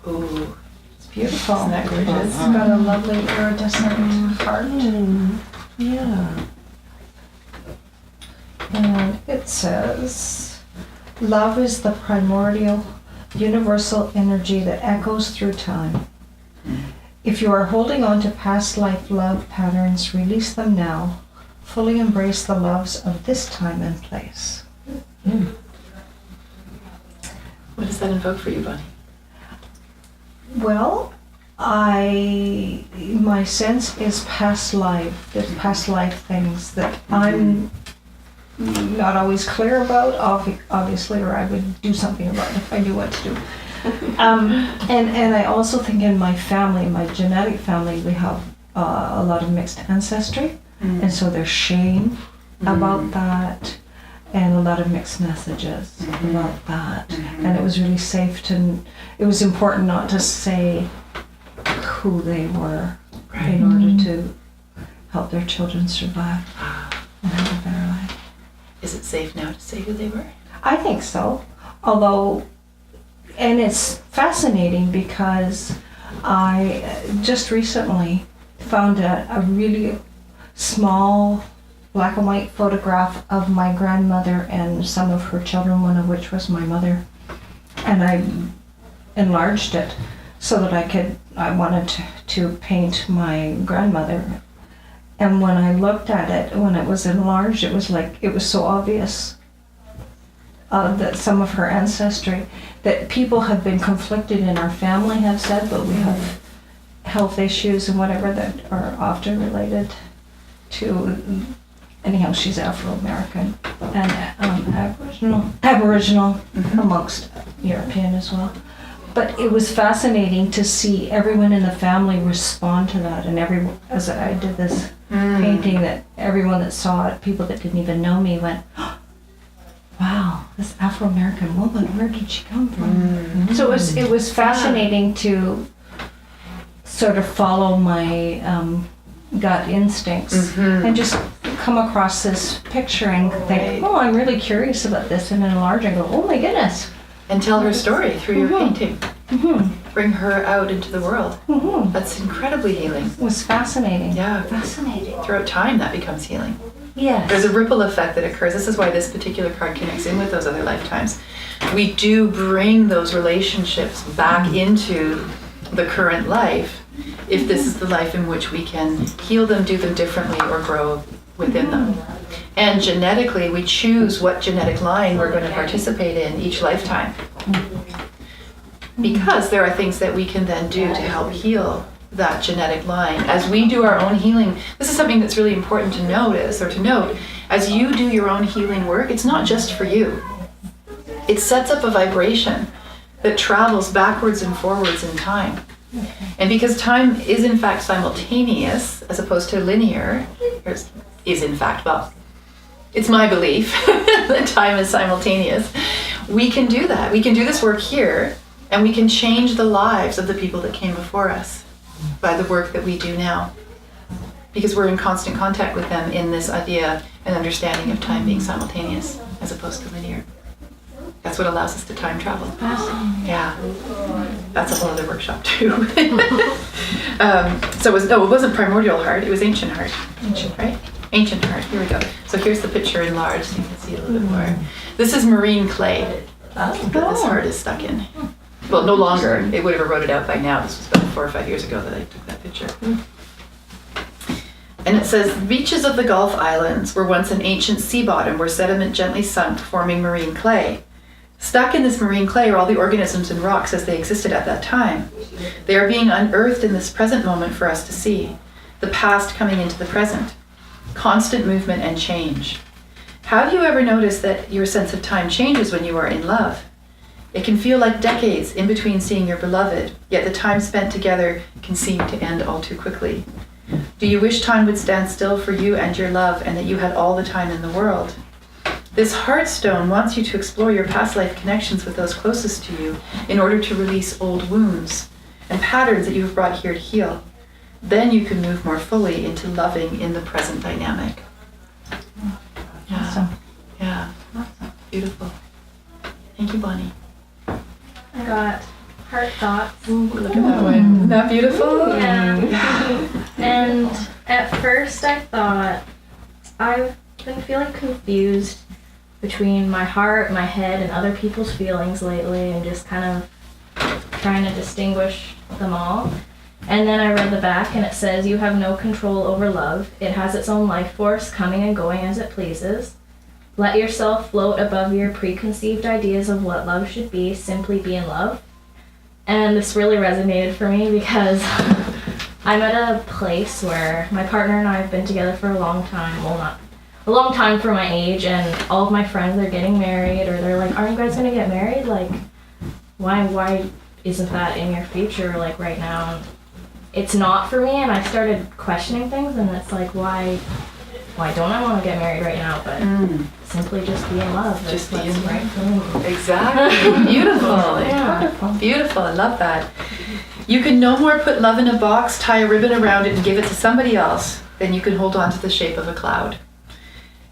Ooh, It's beautiful. isn't that gorgeous? It's got a lovely iridescent heart. Yeah. And it says, love is the primordial, universal energy that echoes through time. If you are holding on to past life love patterns, release them now. fully embrace the loves of this time and place. What does that invoke for you, Bonnie? Well, my sense is past life. There's past life things that I'm not always clear about, obviously, or I would do something about it if I knew what to do. And I also think in my family, my genetic family, we have a lot of mixed ancestry, and so there's shame about that, and a lot of mixed messages about that. And it was really it was important not to say who they were in order to help their children survive and have a better life. Is it safe now to say who they were? I think so. Although, and it's fascinating because I just recently found a really small black and white photograph of my grandmother and some of her children, one of which was my mother. And I enlarged it so that I wanted to paint my grandmother. And when I looked at it, when it was enlarged, it was so obvious that some of her ancestry, that people have been conflicted in our family have said, but we have health issues and whatever that are often related to, anyhow, she's Afro-American and Aboriginal amongst European as well. But it was fascinating to see everyone in the family respond to that, and as I did this painting, that everyone that saw it, people that didn't even know me, went, oh, wow, this Afro-American woman, where did she come from? So it was fascinating to sort of follow my gut instincts and just come across this picture and think, oh, I'm really curious about this, and enlarge and go, oh my goodness. And tell her story through your painting. Bring her out into the world. That's incredibly healing. It was fascinating. Yeah. Fascinating. Throughout time, that becomes healing. Yes. There's a ripple effect that occurs. This is why this particular card connects in with those other lifetimes. We do bring those relationships back into the current life if this is the life in which we can heal them, do them differently, or grow within them. And genetically, we choose what genetic line we're going to participate in each lifetime. Because there are things that we can then do to help heal that genetic line. As we do our own healing, this is something that's really important to notice or to note. As you do your own healing work, it's not just for you. It sets up a vibration that travels backwards and forwards in time. And because time is in fact simultaneous as opposed to linear, is in fact, well, it's my belief that time is simultaneous. We can do that. We can do this work here, and we can change the lives of the people that came before us by the work that we do now. Because we're in constant contact with them in this idea and understanding of time being simultaneous as opposed to linear. That's what allows us to time travel. Yeah. That's a whole other workshop too. So it wasn't primordial heart, it was ancient heart. Ancient, right? Ancient heart, here we go. So here's the picture enlarged so you can see it a little bit more. This is marine clay that this heart is stuck in. Well, no longer. It would have eroded out by now. This was about 4 or 5 years ago that I took that picture. And it says, beaches of the Gulf Islands were once an ancient sea bottom where sediment gently sunk, forming marine clay. Stuck in this marine clay are all the organisms and rocks as they existed at that time. They are being unearthed in this present moment for us to see. The past coming into the present. Constant movement and change. Have you ever noticed that your sense of time changes when you are in love? It can feel like decades in between seeing your beloved, yet the time spent together can seem to end all too quickly. Do you wish time would stand still for you and your love, and that you had all the time in the world? This heartstone wants you to explore your past life connections with those closest to you in order to release old wounds and patterns that you have brought here to heal. Then you can move more fully into loving in the present dynamic. Yeah. Awesome. Yeah. Awesome. Beautiful. Thank you, Bonnie. I got heart thoughts. Look at that one. Isn't that beautiful? Yeah. And at first I thought, I've been feeling confused between my heart, my head, and other people's feelings lately, and just kind of trying to distinguish them all. And then I read the back, and it says, you have no control over love. It has its own life force, coming and going as it pleases. Let yourself float above your preconceived ideas of what love should be. Simply be in love. And this really resonated for me because I'm at a place where my partner and I have been together for a long time. Well, not a long time for my age, and all of my friends are getting married, or they're like, aren't you guys going to get married? Like, why isn't that in your future, like, right now? It's not for me, and I started questioning things, and it's like, why don't I want to get married right now? But simply just be in love. Just be That's in right for me. Exactly. Beautiful. Yeah. Beautiful. I love that. You can no more put love in a box, tie a ribbon around it, and give it to somebody else than you can hold on to the shape of a cloud.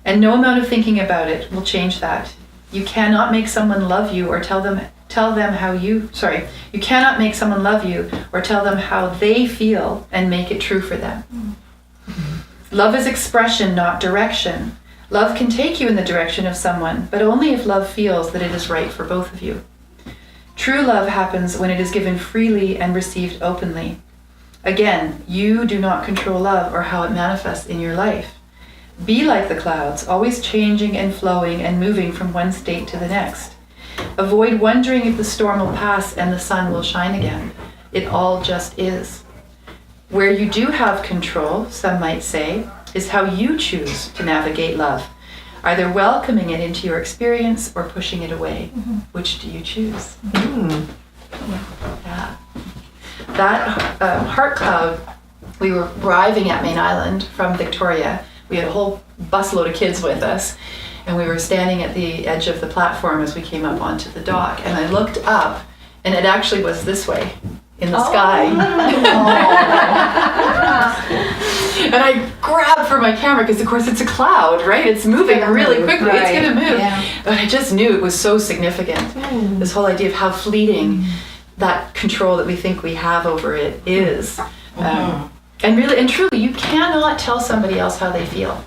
And no amount of thinking about it will change that. You cannot make someone love you or tell them how you cannot make someone love you or tell them how they feel and make it true for them. Love is expression, not direction. Love can take you in the direction of someone, but only if love feels that it is right for both of you. True love happens when it is given freely and received openly. Again, you do not control love or how it manifests in your life. Be like the clouds, always changing and flowing and moving from one state to the next. Avoid wondering if the storm will pass and the sun will shine again. It all just is. Where you do have control, some might say, is how you choose to navigate love, either welcoming it into your experience or pushing it away. Which do you choose? Yeah. That heart cloud, we were arriving at Main Island from Victoria. We had a whole busload of kids with us, and we were standing at the edge of the platform as we came up onto the dock, and I looked up, and it actually was this way in the sky. And I grabbed for my camera because, of course, it's a cloud, right? It's moving really quickly. It's going to move. Yeah. But I just knew it was so significant. This whole idea of how fleeting that control that we think we have over it is. And really and truly, you cannot tell somebody else how they feel.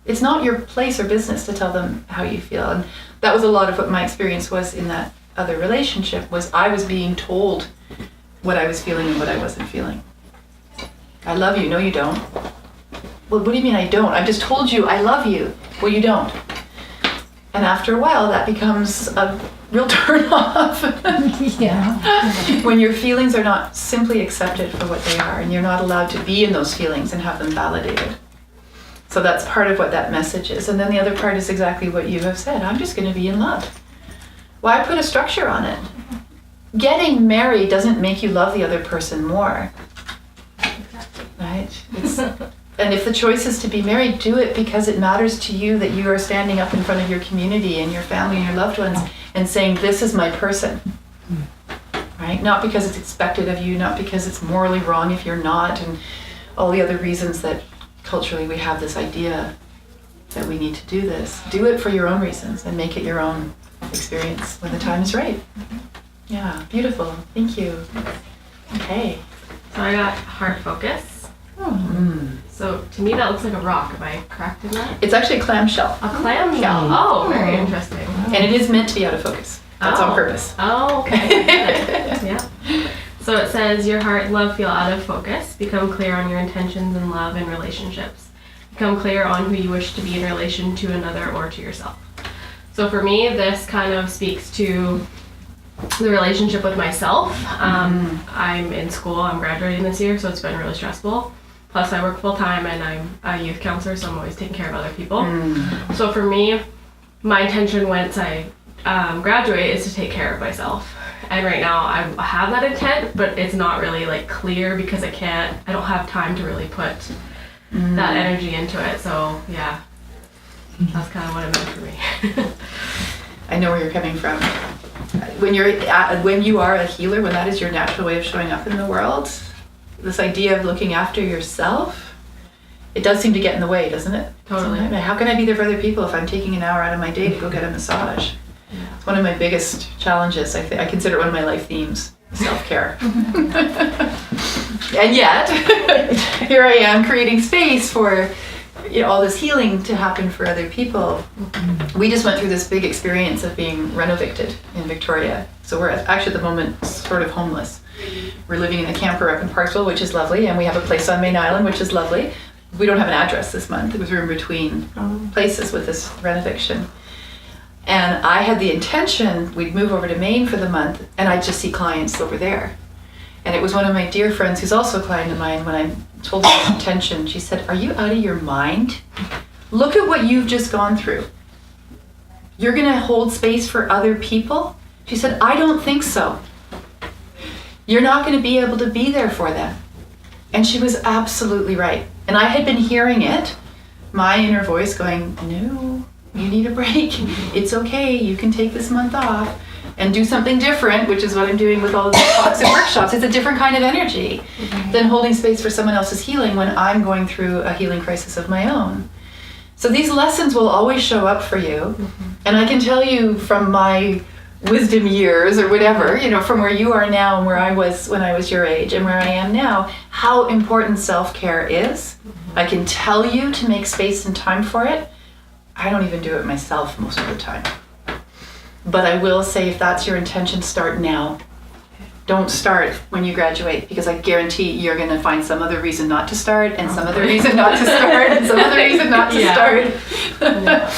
It's not your place or business to tell them how you feel. And that was a lot of what my experience was in that other relationship, was I was being told what I was feeling and what I wasn't feeling. I love you. No, you don't. Well, what do you mean I don't? I've just told you I love you. Well, you don't. And after a while, that becomes a real turn off. Yeah. When your feelings are not simply accepted for what they are, and you're not allowed to be in those feelings and have them validated. So that's part of what that message is. And then the other part is exactly what you have said. I'm just going to be in love. Why put a structure on it? Getting married doesn't make you love the other person more. Right? And if the choice is to be married, do it because it matters to you that you are standing up in front of your community and your family and your loved ones and saying, this is my person. Right? Not because it's expected of you, not because it's morally wrong if you're not, and all the other reasons that culturally we have this idea that we need to do this. Do it for your own reasons and make it your own experience when the time is right. Yeah, beautiful. Thank you. Okay. So I got heart focus. So to me that looks like a rock. Am I correct in that? It's actually a clamshell. A clamshell. Oh, very interesting. And it is meant to be out of focus. That's on purpose. Oh, okay. Yeah. So it says, your heart and love feel out of focus. Become clear on your intentions in love and relationships. Become clear on who you wish to be in relation to another or to yourself. So for me, this kind of speaks to the relationship with myself. I'm in school. I'm graduating this year, so it's been really stressful. Plus, I work full-time, and I'm a youth counselor, so I'm always taking care of other people. So for me, my intention once I graduate is to take care of myself. And right now I have that intent, but it's not really like clear because I don't have time to really put that energy into it. So yeah, that's kind of what it meant for me. I know where you're coming from. When you are a healer, when that is your natural way of showing up in the world, this idea of looking after yourself, it does seem to get in the way, doesn't it? Totally. How can I be there for other people if I'm taking an hour out of my day to go get a massage? It's one of my biggest challenges. I consider it one of my life themes, self-care. And yet, here I am creating space for all this healing to happen for other people. We just went through this big experience of being renovicted in Victoria. So we're actually at the moment sort of homeless. We're living in a camper up in Parksville, which is lovely, and we have a place on Main Island, which is lovely. We don't have an address this month. It was we're in between places with this rent eviction. And I had the intention we'd move over to Maine for the month, and I'd just see clients over there. And it was one of my dear friends who's also a client of mine, when I told her this intention, she said, "Are you out of your mind? Look at what you've just gone through. You're gonna hold space for other people?" She said, "I don't think so. You're not gonna be able to be there for them." And she was absolutely right. And I had been hearing it, my inner voice going, "No, you need a break. It's okay, you can take this month off and do something different," which is what I'm doing with all of these talks and workshops. It's a different kind of energy than holding space for someone else's healing when I'm going through a healing crisis of my own. So these lessons will always show up for you. And I can tell you from my wisdom years or whatever, from where you are now and where I was when I was your age and where I am now, how important self-care is. I can tell you to make space and time for it. I don't even do it myself most of the time. But I will say, if that's your intention, start now. Don't start when you graduate, because I guarantee you're going to find some other reason not to start, and some other reason not to start, and some other reason not to start.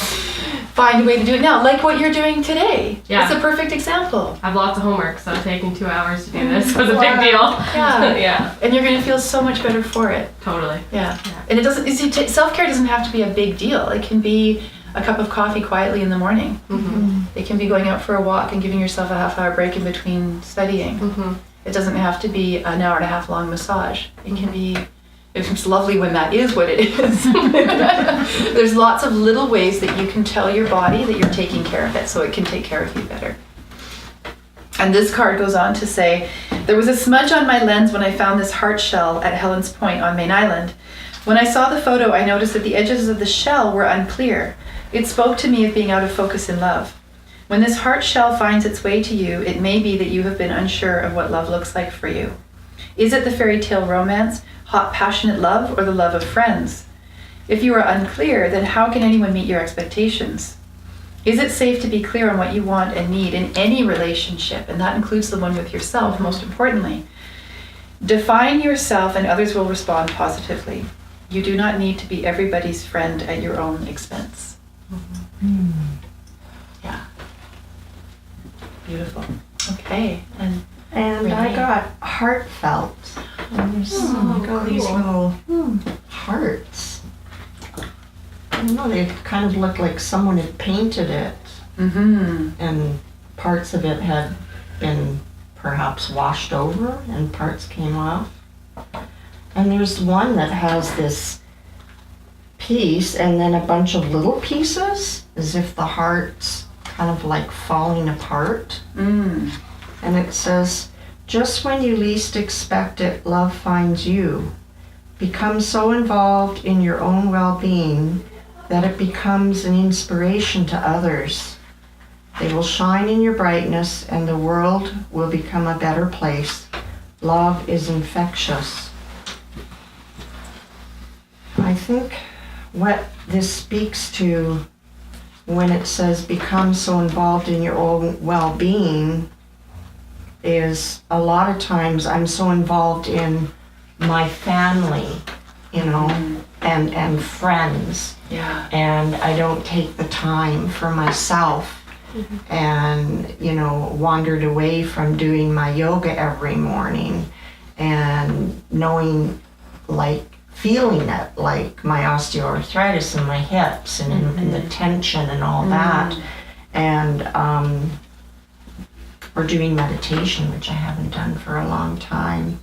Find a way to do it now, like what you're doing today. Yeah. It's a perfect example. I have lots of homework, so taking 2 hours to do this was a big deal. Yeah. Yeah, And you're going to feel so much better for it. totally. Yeah. And it doesn't, you see, self-care doesn't have to be a big deal. It can be a cup of coffee quietly in the morning. It can be going out for a walk and giving yourself a half-hour break in between studying. It doesn't have to be an hour and a half long massage. It can be, it's lovely when that is what it is. There's lots of little ways that you can tell your body that you're taking care of it so it can take care of you better. And this card goes on to say, "There was a smudge on my lens when I found this heart shell at Helen's Point on Main Island. When I saw the photo, I noticed that the edges of the shell were unclear. It spoke to me of being out of focus in love. When this heart shell finds its way to you, it may be that you have been unsure of what love looks like for you. Is it the fairy tale romance, hot, passionate love, or the love of friends? If you are unclear, then how can anyone meet your expectations? Is it safe to be clear on what you want and need in any relationship?" And that includes the one with yourself, most importantly. "Define yourself and others will respond positively. You do not need to be everybody's friend at your own expense." Yeah. Beautiful. Okay. And I Renee? got heartfelt. And there's got these little hearts. I don't know, they kind of look like someone had painted it, and parts of it had been perhaps washed over and parts came off. And there's one that has this piece and then a bunch of little pieces, as if the heart's kind of like falling apart. And it says, "Just when you least expect it, love finds you. Become so involved in your own well-being that it becomes an inspiration to others. They will shine in your brightness and the world will become a better place. Love is infectious." I think what this speaks to when it says become so involved in your own well-being is a lot of times I'm so involved in my family, and friends. yeah. And I don't take the time for myself and, wandered away from doing my yoga every morning and knowing, feeling it, like my osteoarthritis in my hips and the tension and all that. And, or doing meditation, which I haven't done for a long time.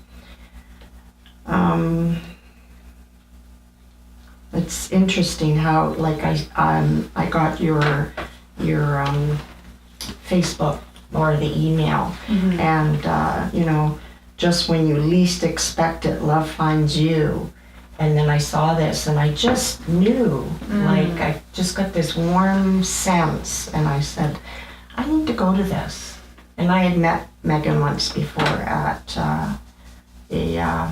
It's interesting how, I got your Facebook or the email, and just when you least expect it, love finds you. And then I saw this, and I just knew, I just got this warm sense, and I said, I need to go to this. And I had met Megan once before at a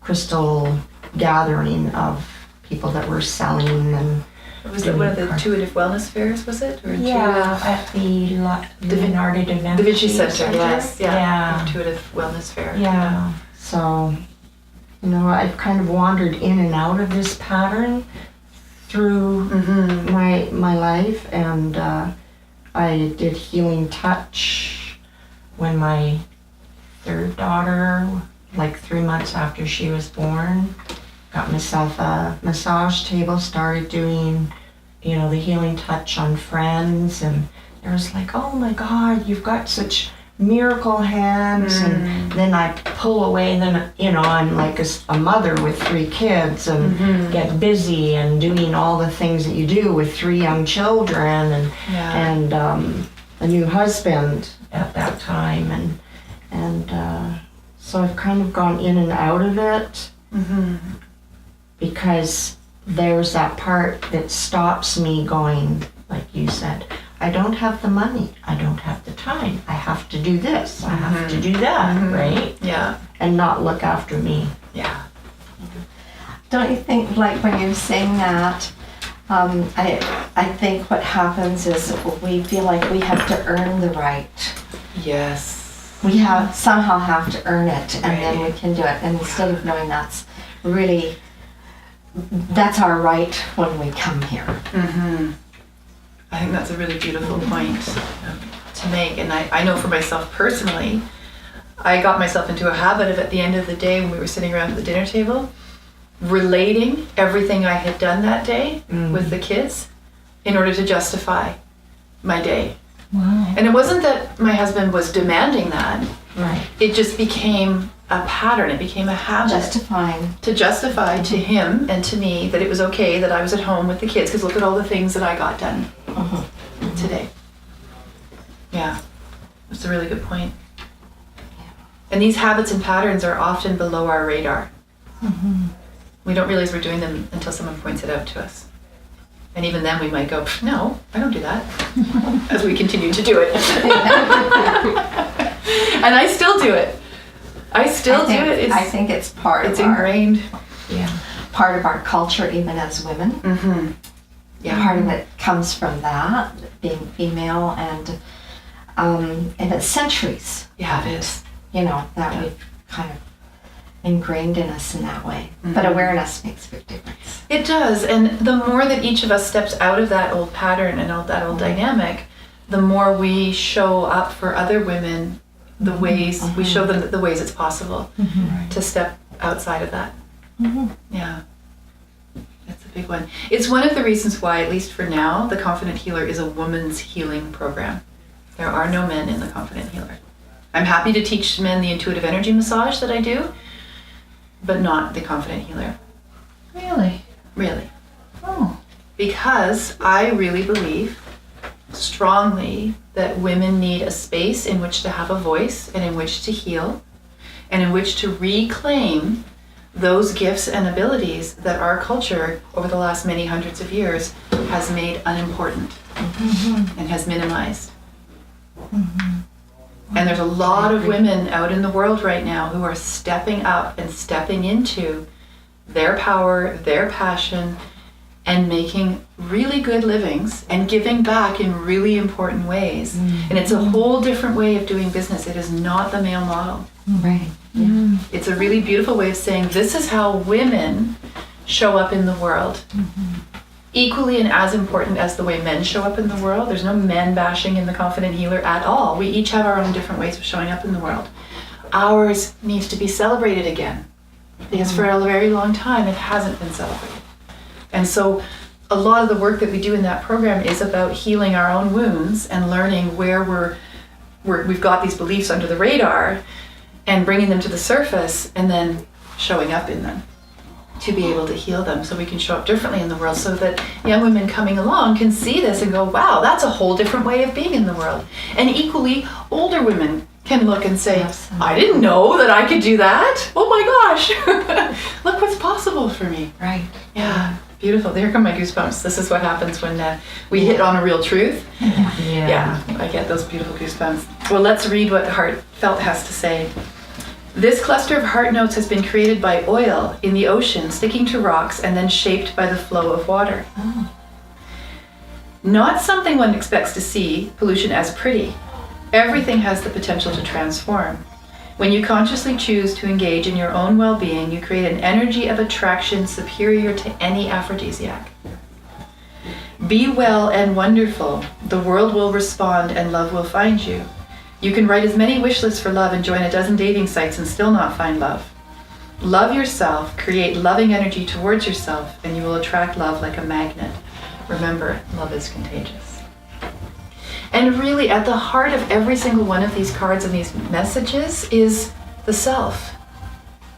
crystal gathering of people that were selling and Was it one of the intuitive wellness fairs, was it? Or Yeah, at the Leonardo da Da Vinci Center, yes. Yeah. Yeah. Intuitive wellness fair. Yeah. So, you know, I've kind of wandered in and out of this pattern through my life, and I did healing touch when my third daughter, like 3 months after she was born, got myself a massage table, started doing, you know, the healing touch on friends, and it was like, oh my God, you've got such miracle hands. And then I pull away, and then, you know, I'm like a mother with 3 kids and get busy and doing all the things that you do with 3 young children, and a new husband at that time, and so I've kind of gone in and out of it. Because there's that part that stops me going, like you said, I don't have the money, I don't have the time, I have to do this, I have to do that, right? Yeah. And not look after me. Yeah. Don't you think, like when you're saying that, I think what happens is we feel like we have to earn the right. Yes. We somehow have to earn it, and then we can do it. And instead of knowing that's our right when we come here. I think that's a really beautiful point to make. And I know for myself personally, I got myself into a habit of, at the end of the day when we were sitting around at the dinner table, relating everything I had done that day with the kids in order to justify my day. Wow. And it wasn't that my husband was demanding that. Right. It just became a pattern. It became a habit. To justify to him and to me that it was okay that I was at home with the kids, because look at all the things that I got done today. Yeah, that's a really good point. And these habits and patterns are often below our radar. We don't realize we're doing them until someone points it out to us. And even then we might go, no, I don't do that, as we continue to do it. And I still do it. I still do it. I think it's part it's of our, ingrained. part of our culture, even as women. Yeah. Part of it comes from that, being female, and it's centuries. Yeah, it is. You know, that we've kind of ingrained in us in that way. But awareness makes a big difference. It does, and the more that each of us steps out of that old pattern and that old dynamic, the more we show up for other women, the ways, we show them the ways it's possible to step outside of that. Yeah, that's a big one. It's one of the reasons why, at least for now, the Confident Healer is a woman's healing program. There are no men in the Confident Healer. I'm happy to teach men the intuitive energy massage that I do, but not the Confident Healer. Really? Really. Oh. Because I really believe strongly that women need a space in which to have a voice and in which to heal and in which to reclaim those gifts and abilities that our culture over the last many hundreds of years has made unimportant and has minimized. And there's a lot of women out in the world right now who are stepping up and stepping into their power, their passion, and making really good livings and giving back in really important ways. And it's a whole different way of doing business. It is not the male model. Right. It's a really beautiful way of saying this is how women show up in the world. Equally and as important as the way men show up in the world. There's no men bashing in the Confident Healer at all. We each have our own different ways of showing up in the world. Ours needs to be celebrated again, because for a very long time it hasn't been celebrated. And so a lot of the work that we do in that program is about healing our own wounds and learning where we've got these beliefs under the radar and bringing them to the surface and then showing up in them to be able to heal them so we can show up differently in the world, so that young women coming along can see this and go, wow, that's a whole different way of being in the world. And equally, older women can look and say, I didn't know that I could do that. Oh my gosh, look what's possible for me. Right. Yeah, beautiful. Here come my goosebumps. This is what happens when we hit on a real truth. Yeah, I get those beautiful goosebumps. Well, let's read what Heartfelt has to say. This cluster of heart notes has been created by oil in the ocean, sticking to rocks and then shaped by the flow of water. Not something one expects to see pollution as pretty. Everything has the potential to transform. When you consciously choose to engage in your own well-being, you create an energy of attraction superior to any aphrodisiac. Be well and wonderful. The world will respond and love will find you. You can write as many wish lists for love and join a dozen dating sites and still not find love. Love yourself, create loving energy towards yourself, and you will attract love like a magnet. Remember, love is contagious. And really, at the heart of every single one of these cards and these messages is the self.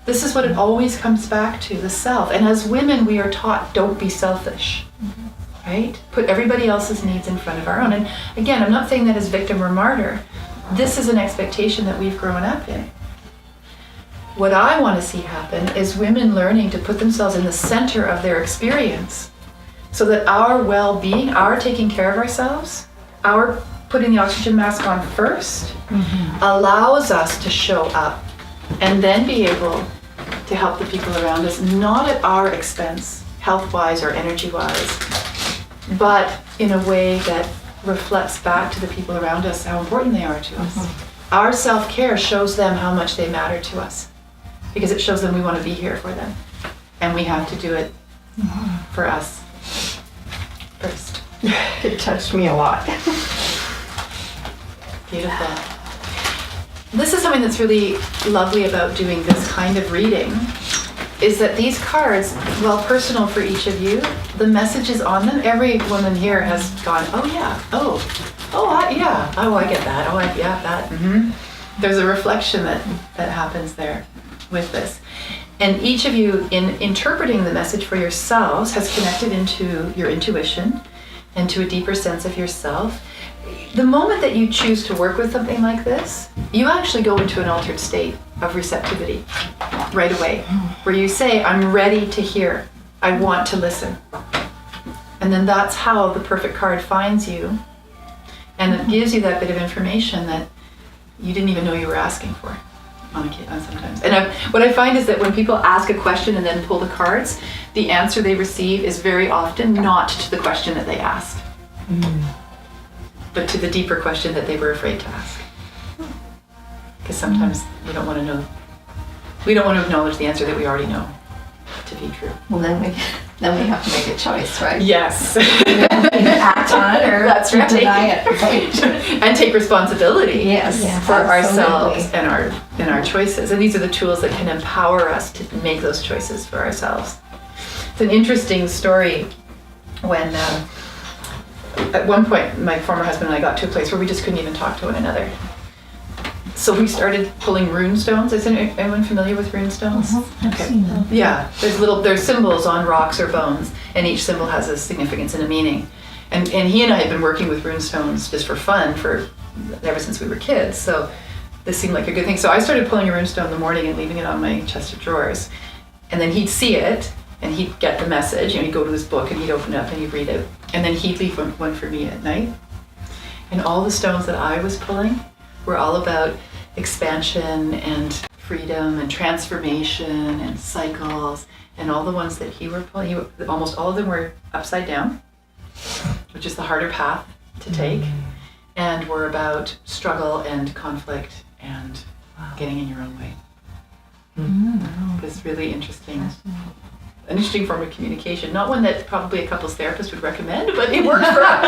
This is what it always comes back to, the self. And as women, we are taught, don't be selfish, right? Put everybody else's needs in front of our own. And again, I'm not saying that as victim or martyr. This is an expectation that we've grown up in. What I want to see happen is women learning to put themselves in the center of their experience so that our well-being, our taking care of ourselves, our putting the oxygen mask on first, allows us to show up and then be able to help the people around us, not at our expense, health-wise or energy-wise, but in a way that reflects back to the people around us how important they are to us. Our self-care shows them how much they matter to us, because it shows them we want to be here for them. And we have to do it for us first. It touched me a lot. Beautiful. This is something that's really lovely about doing this kind of reading, is that these cards, while personal for each of you, the messages on them, every woman here has gone, oh yeah, yeah, oh I get that, yeah, that. There's a reflection that happens there with this. And each of you, in interpreting the message for yourselves, has connected into your intuition and to a deeper sense of yourself. The moment that you choose to work with something like this, you actually go into an altered state of receptivity right away, where you say, I'm ready to hear, I want to listen. And then that's how the perfect card finds you, and it gives you that bit of information that you didn't even know you were asking for on sometimes. And what I find is that when people ask a question and then pull the cards, the answer they receive is very often not to the question that they asked, but to the deeper question that they were afraid to ask. Because sometimes we don't want to know, we don't want to acknowledge the answer that we already know to be true. Well, then we have to make a choice, right? Yes. Either act on it or That's right. deny it. Right? And take responsibility Yes, for absolutely. ourselves and our choices. And these are the tools that can empower us to make those choices for ourselves. It's an interesting story when at one point my former husband and I got to a place where we just couldn't even talk to one another. So we started pulling rune stones. Is anyone familiar with rune stones? I've seen them. Yeah, there's symbols on rocks or bones, and each symbol has a significance and a meaning. And he and I had been working with rune stones just for fun ever since we were kids. So this seemed like a good thing. So I started pulling a rune stone in the morning and leaving it on my chest of drawers. And then he'd see it, and he'd get the message. He'd go to his book and he'd open it up and he'd read it. And then he'd leave one for me at night. And all the stones that I was pulling were all about expansion and freedom and transformation and cycles. And all the ones that he were pulling, almost all of them were upside down, which is the harder path to take, and were about struggle and conflict and getting in your own way. It's really interesting. An interesting form of communication, not one that probably a couples therapist would recommend, but it works for us.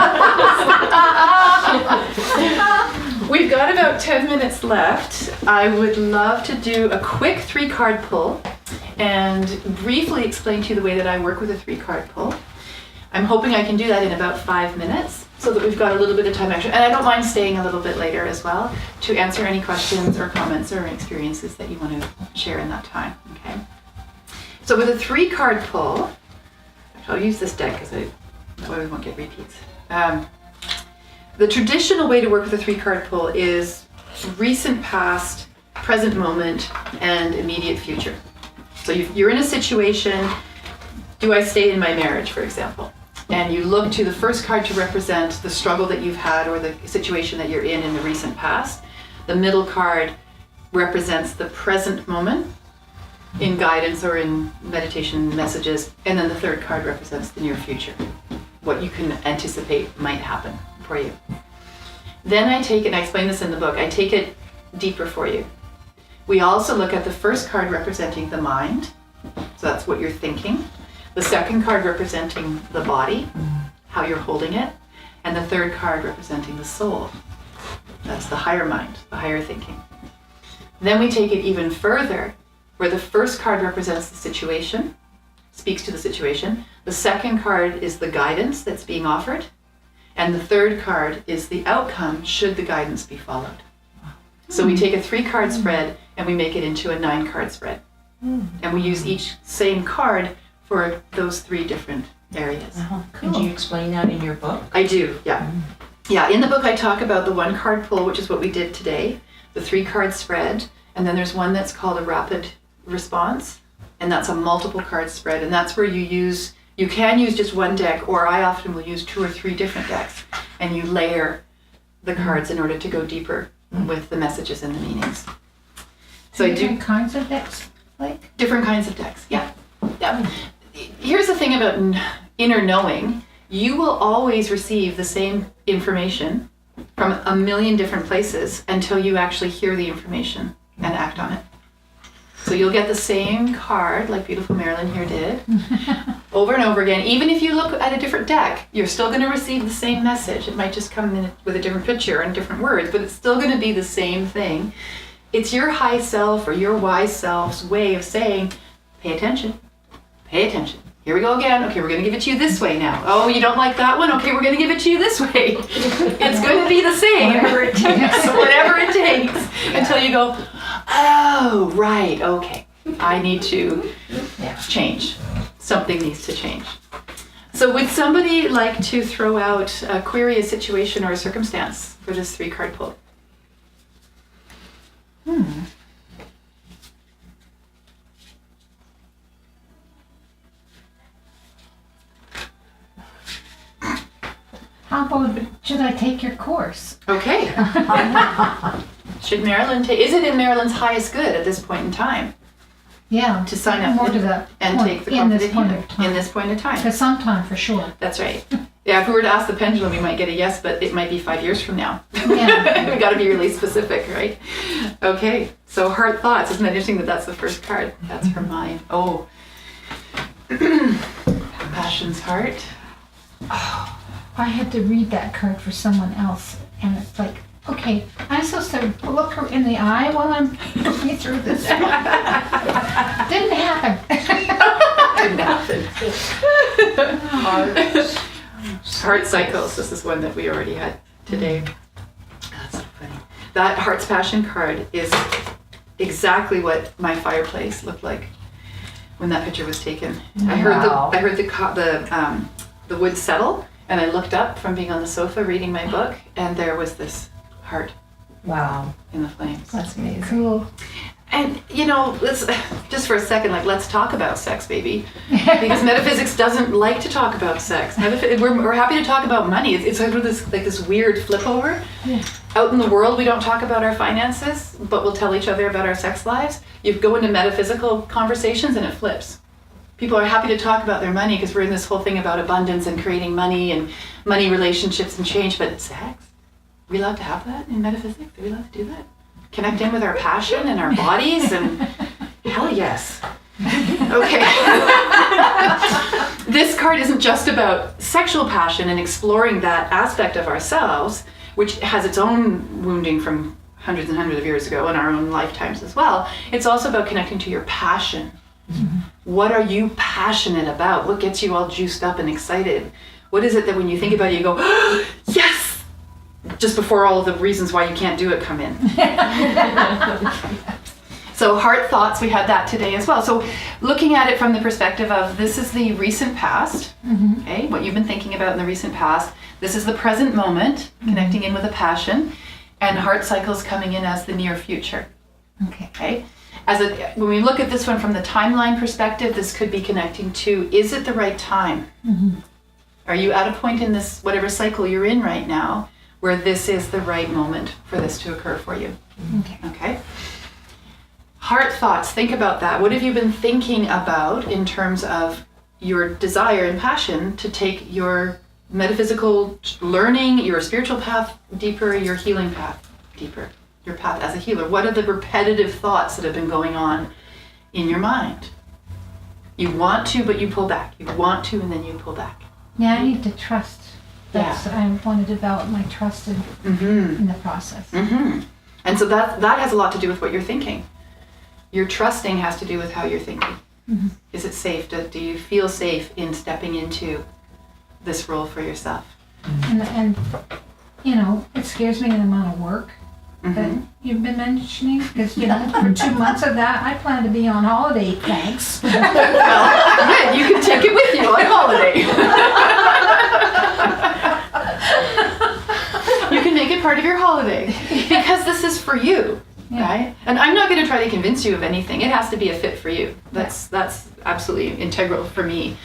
We've got about 10 minutes left. I would love to do a quick 3-card pull and briefly explain to you the way that I work with a 3-card pull. I'm hoping I can do that in about 5 minutes so that we've got a little bit of time extra. And I don't mind staying a little bit later as well to answer any questions or comments or experiences that you want to share in that time, okay? So with a 3-card pull, I'll use this deck because that way we won't get repeats. The traditional way to work with a 3-card pull is recent past, present moment, and immediate future. So you're in a situation, do I stay in my marriage, for example? And you look to the first card to represent the struggle that you've had or the situation that you're in the recent past. The middle card represents the present moment in guidance or in meditation messages, and then the third card represents the near future. what you can anticipate might happen for you. Then I take it, and I explain this in the book, I take it deeper for you. We also look at the first card representing the mind, so that's what you're thinking. The second card representing the body, how you're holding it. And the third card representing the soul. That's the higher mind, the higher thinking. Then we take it even further, where the first card represents the situation, speaks to the situation. The second card is the guidance that's being offered. And the third card is the outcome should the guidance be followed. So we take a 3-card spread and we make it into a 9-card spread. And we use each same card for those 3 different areas. Cool. Do you explain that in your book? I do, yeah. Yeah, in the book I talk about the 1-card pull, which is what we did today, the 3-card spread, and then there's one that's called a rapid response, and that's a multiple card spread, and that's where you can use just one deck, or I often will use 2 or 3 different decks, and you layer the cards in order to go deeper with the messages and the meanings. So I do Different kinds of decks, like? different kinds of decks, yeah. Here's the thing about inner knowing. You will always receive the same information from a million different places until you actually hear the information and act on it. So you'll get the same card, like beautiful Marilyn here did, over and over again. Even if you look at a different deck, you're still going to receive the same message. It might just come in with a different picture and different words, but it's still going to be the same thing. It's your high self or your wise self's way of saying, pay attention, pay attention. Here we go again. Okay, we're going to give it to you this way now. Oh, you don't like that one? Okay, we're going to give it to you this way. It's going to be the same. Whatever it takes. Whatever it takes. Until you go, oh, right, okay. I need to change. Something needs to change. So would somebody like to throw out a query, a situation, or a circumstance for this 3-card pull? How about, should I take your course? Okay. Should Marilyn take, is it in Marilyn's highest good at this point in time Yeah. to sign up More to that and point, take the in this confident point healer? of time. In this point of time. For some time, for sure. That's right. Yeah, if we were to ask the pendulum, we might get a yes, but it might be 5 years from now. Yeah. We got to be really specific, right? Okay. So heart thoughts. Isn't that interesting that that's the first card? That's her mind. Oh. Passion's heart. I had to read that card for someone else, and it's like, okay, I'm supposed to look her in the eye while I'm looking through this. Didn't happen. Didn't happen. Heart cycles. This is one that we already had today. That's so funny. That Heart's Passion card is exactly what my fireplace looked like when that picture was taken. I heard the wood settle, and I looked up from being on the sofa reading my book, and there was this heart Wow. in the flames. That's amazing. Cool. And let's just for a second, let's talk about sex, baby, because metaphysics doesn't like to talk about sex. We're happy to talk about money. It's sort of this weird flip over. Yeah. Out in the world, we don't talk about our finances, but we'll tell each other about our sex lives. You go into metaphysical conversations, and it flips. People are happy to talk about their money because we're in this whole thing about abundance and creating money and money relationships and change. But sex, are we allowed to have that in metaphysics? Are we allowed to do that? Connect in with our passion and our bodies, and hell yes. Okay. This card isn't just about sexual passion and exploring that aspect of ourselves, which has its own wounding from hundreds and hundreds of years ago in our own lifetimes as well. It's also about connecting to your passion. Mm-hmm. What are you passionate about? What gets you all juiced up and excited? What is it that when you think about it, you go, oh, yes! Just before all of the reasons why you can't do it come in. So heart thoughts, we had that today as well. So looking at it from the perspective of this is the recent past, okay, what you've been thinking about in the recent past. This is the present moment, connecting in with a passion, and heart cycles coming in as the near future. Okay. When we look at this one from the timeline perspective, this could be connecting to, is it the right time? Mm-hmm. Are you at a point in this, whatever cycle you're in right now, where this is the right moment for this to occur for you? Okay. Heart thoughts, think about that. What have you been thinking about in terms of your desire and passion to take your metaphysical learning, your spiritual path deeper, your healing path deeper, your path as a healer? What are the repetitive thoughts that have been going on in your mind? You want to, but you pull back. You want to, and then you pull back. Yeah, I need to trust. I want to develop my trust in the process. Mm-hmm. And so that has a lot to do with what you're thinking. Your trusting has to do with how you're thinking. Mm-hmm. Is it safe? Do you feel safe in stepping into this role for yourself? And you know, it scares me the amount of work that you've been mentioning, because, you know, for 2 months of that, I plan to be on holiday, thanks. Well, good. You can take it with you on holiday. You can make it part of your holiday, because this is for you, right? And I'm not going to try to convince you of anything. It has to be a fit for you. That's absolutely integral for me.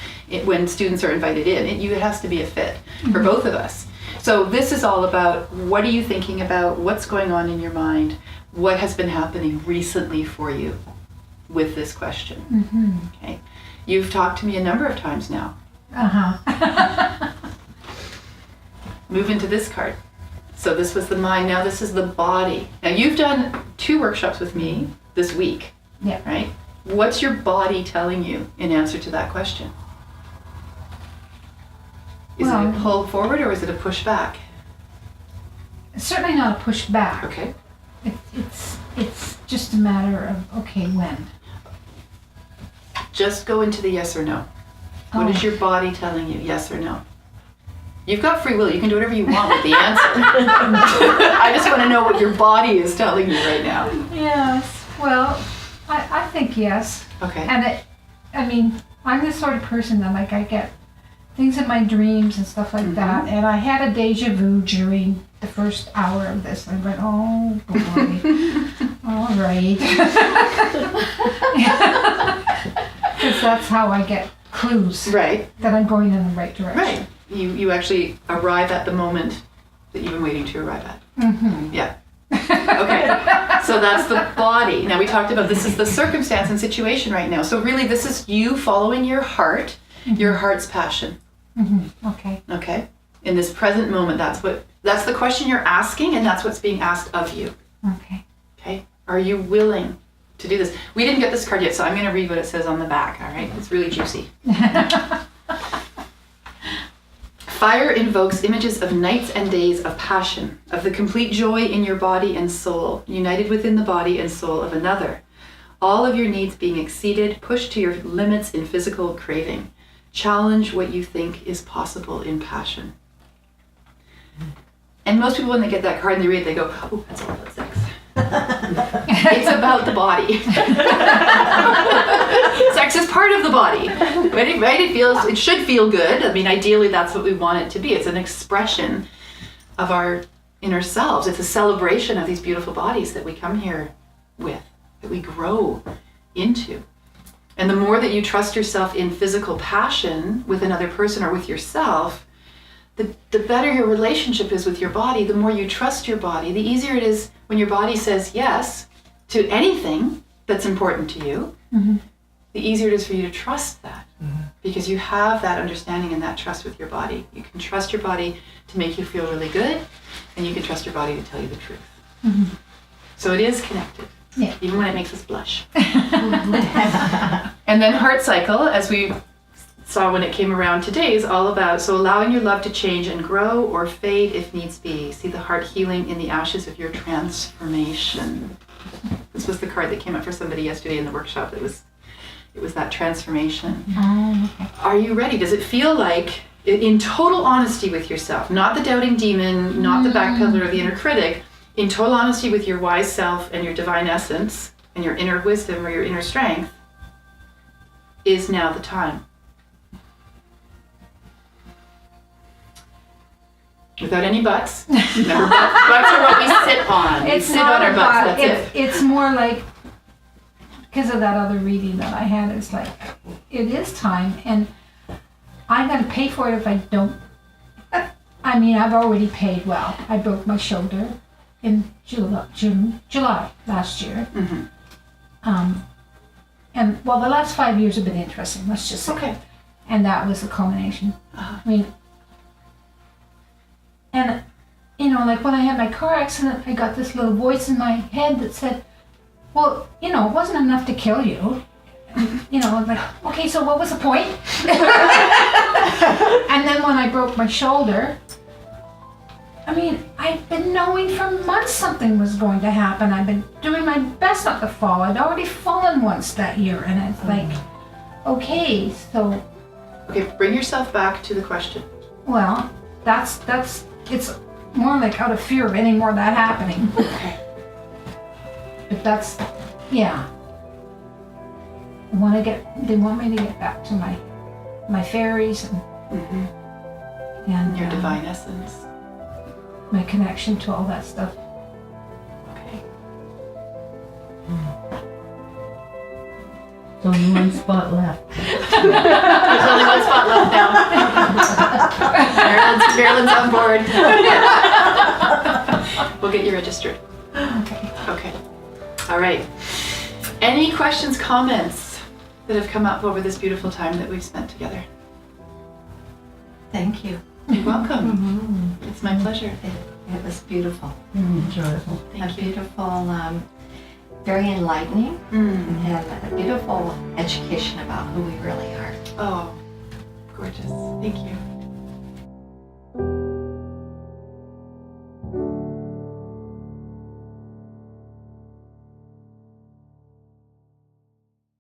When students are invited in, it has to be a fit for both of us. So this is all about, what are you thinking about? What's going on in your mind? What has been happening recently for you with this question? Mm-hmm. Okay. You've talked to me a number of times now. Uh-huh. Move into this card. So this was the mind, now this is the body. Now you've done 2 workshops with me this week, Yeah. right? What's your body telling you in answer to that question? Is it a pull forward or is it a push back? It's certainly not a push back. Okay. It's just a matter of, okay, when? Just go into the yes or no. What is your body telling you, yes or no? You've got free will. You can do whatever you want with the answer. I just want to know what your body is telling you right now. Yes. Well, I think yes. Okay. And I mean, I'm the sort of person that, like, I get things in my dreams and stuff like that. And I had a deja vu during the first hour of this. I went, oh boy, all right. Because that's how I get clues Right. that I'm going in the right direction. Right. You actually arrive at the moment that you've been waiting to arrive at. Mm-hmm. Yeah. Okay. So that's the body. Now we talked about this is the circumstance and situation right now. So really this is you following your heart, your heart's passion. Mm-hmm. Okay. Okay? In this present moment, that's the question you're asking, and that's what's being asked of you. Okay. Okay? Are you willing to do this? We didn't get this card yet, so I'm going to read what it says on the back, all right? It's really juicy. Fire invokes images of nights and days of passion, of the complete joy in your body and soul, united within the body and soul of another. All of your needs being exceeded, pushed to your limits in physical craving. Challenge what you think is possible in passion. And most people, when they get that card and they read it, they go, oh, that's all about sex. It's about the body. Sex is part of the body, right? It should feel good. I mean, ideally, that's what we want it to be. It's an expression of our inner selves. It's a celebration of these beautiful bodies that we come here with, that we grow into. And the more that you trust yourself in physical passion with another person or with yourself, the better your relationship is with your body. The more you trust your body, the easier it is when your body says yes to anything that's important to you, the easier it is for you to trust that. Because you have that understanding and that trust with your body. You can trust your body to make you feel really good, and you can trust your body to tell you the truth. So it is connected, even when it makes us blush. And then heart cycle, as we saw when it came around today, is all about, so allowing your love to change and grow or fade if needs be. See the heart healing in the ashes of your transformation. This was the card that came up for somebody yesterday in the workshop. It was that transformation. Okay. Are you ready? Does it feel like, in total honesty with yourself, not the doubting demon, not the backpedaler or the inner critic, in total honesty with your wise self and your divine essence and your inner wisdom or your inner strength, is now the time? Without any buts. Remember, butts are what we sit on. It's we sit not on our butts, about, that's it. it's more like, because of that other reading that I had, it's like, it is time, and I'm going to pay for it if I don't. I mean, I've already paid well. I broke my shoulder in July last year. And, well, the last 5 years have been interesting, let's just say. Okay. And that was the culmination. I mean, And, you know, like when I had my car accident, I got this little voice in my head that said, well, you know, it wasn't enough to kill you. You know, I'm like, okay, so what was the point? And then when I broke my shoulder, I mean, I've been knowing for months something was going to happen. I've been doing my best not to fall. I'd already fallen once that year, and it's like, okay, so, Okay, bring yourself back to the question. well, it's more like out of fear of any more of that happening. Okay. But that's, yeah. They want me to get back to my fairies and Your divine essence. my connection to all that stuff. Okay. There's only one spot left. There's only one spot left now. Marilyn's on board. We'll get you registered. Okay. Okay. All right. Any questions, comments that have come up over this beautiful time that we've spent together? Thank you. You're welcome. It's my pleasure. It was beautiful. Enjoyable. Thank you. Beautiful, very enlightening, Mm. and a beautiful education about who we really are. Oh, gorgeous. Thank you.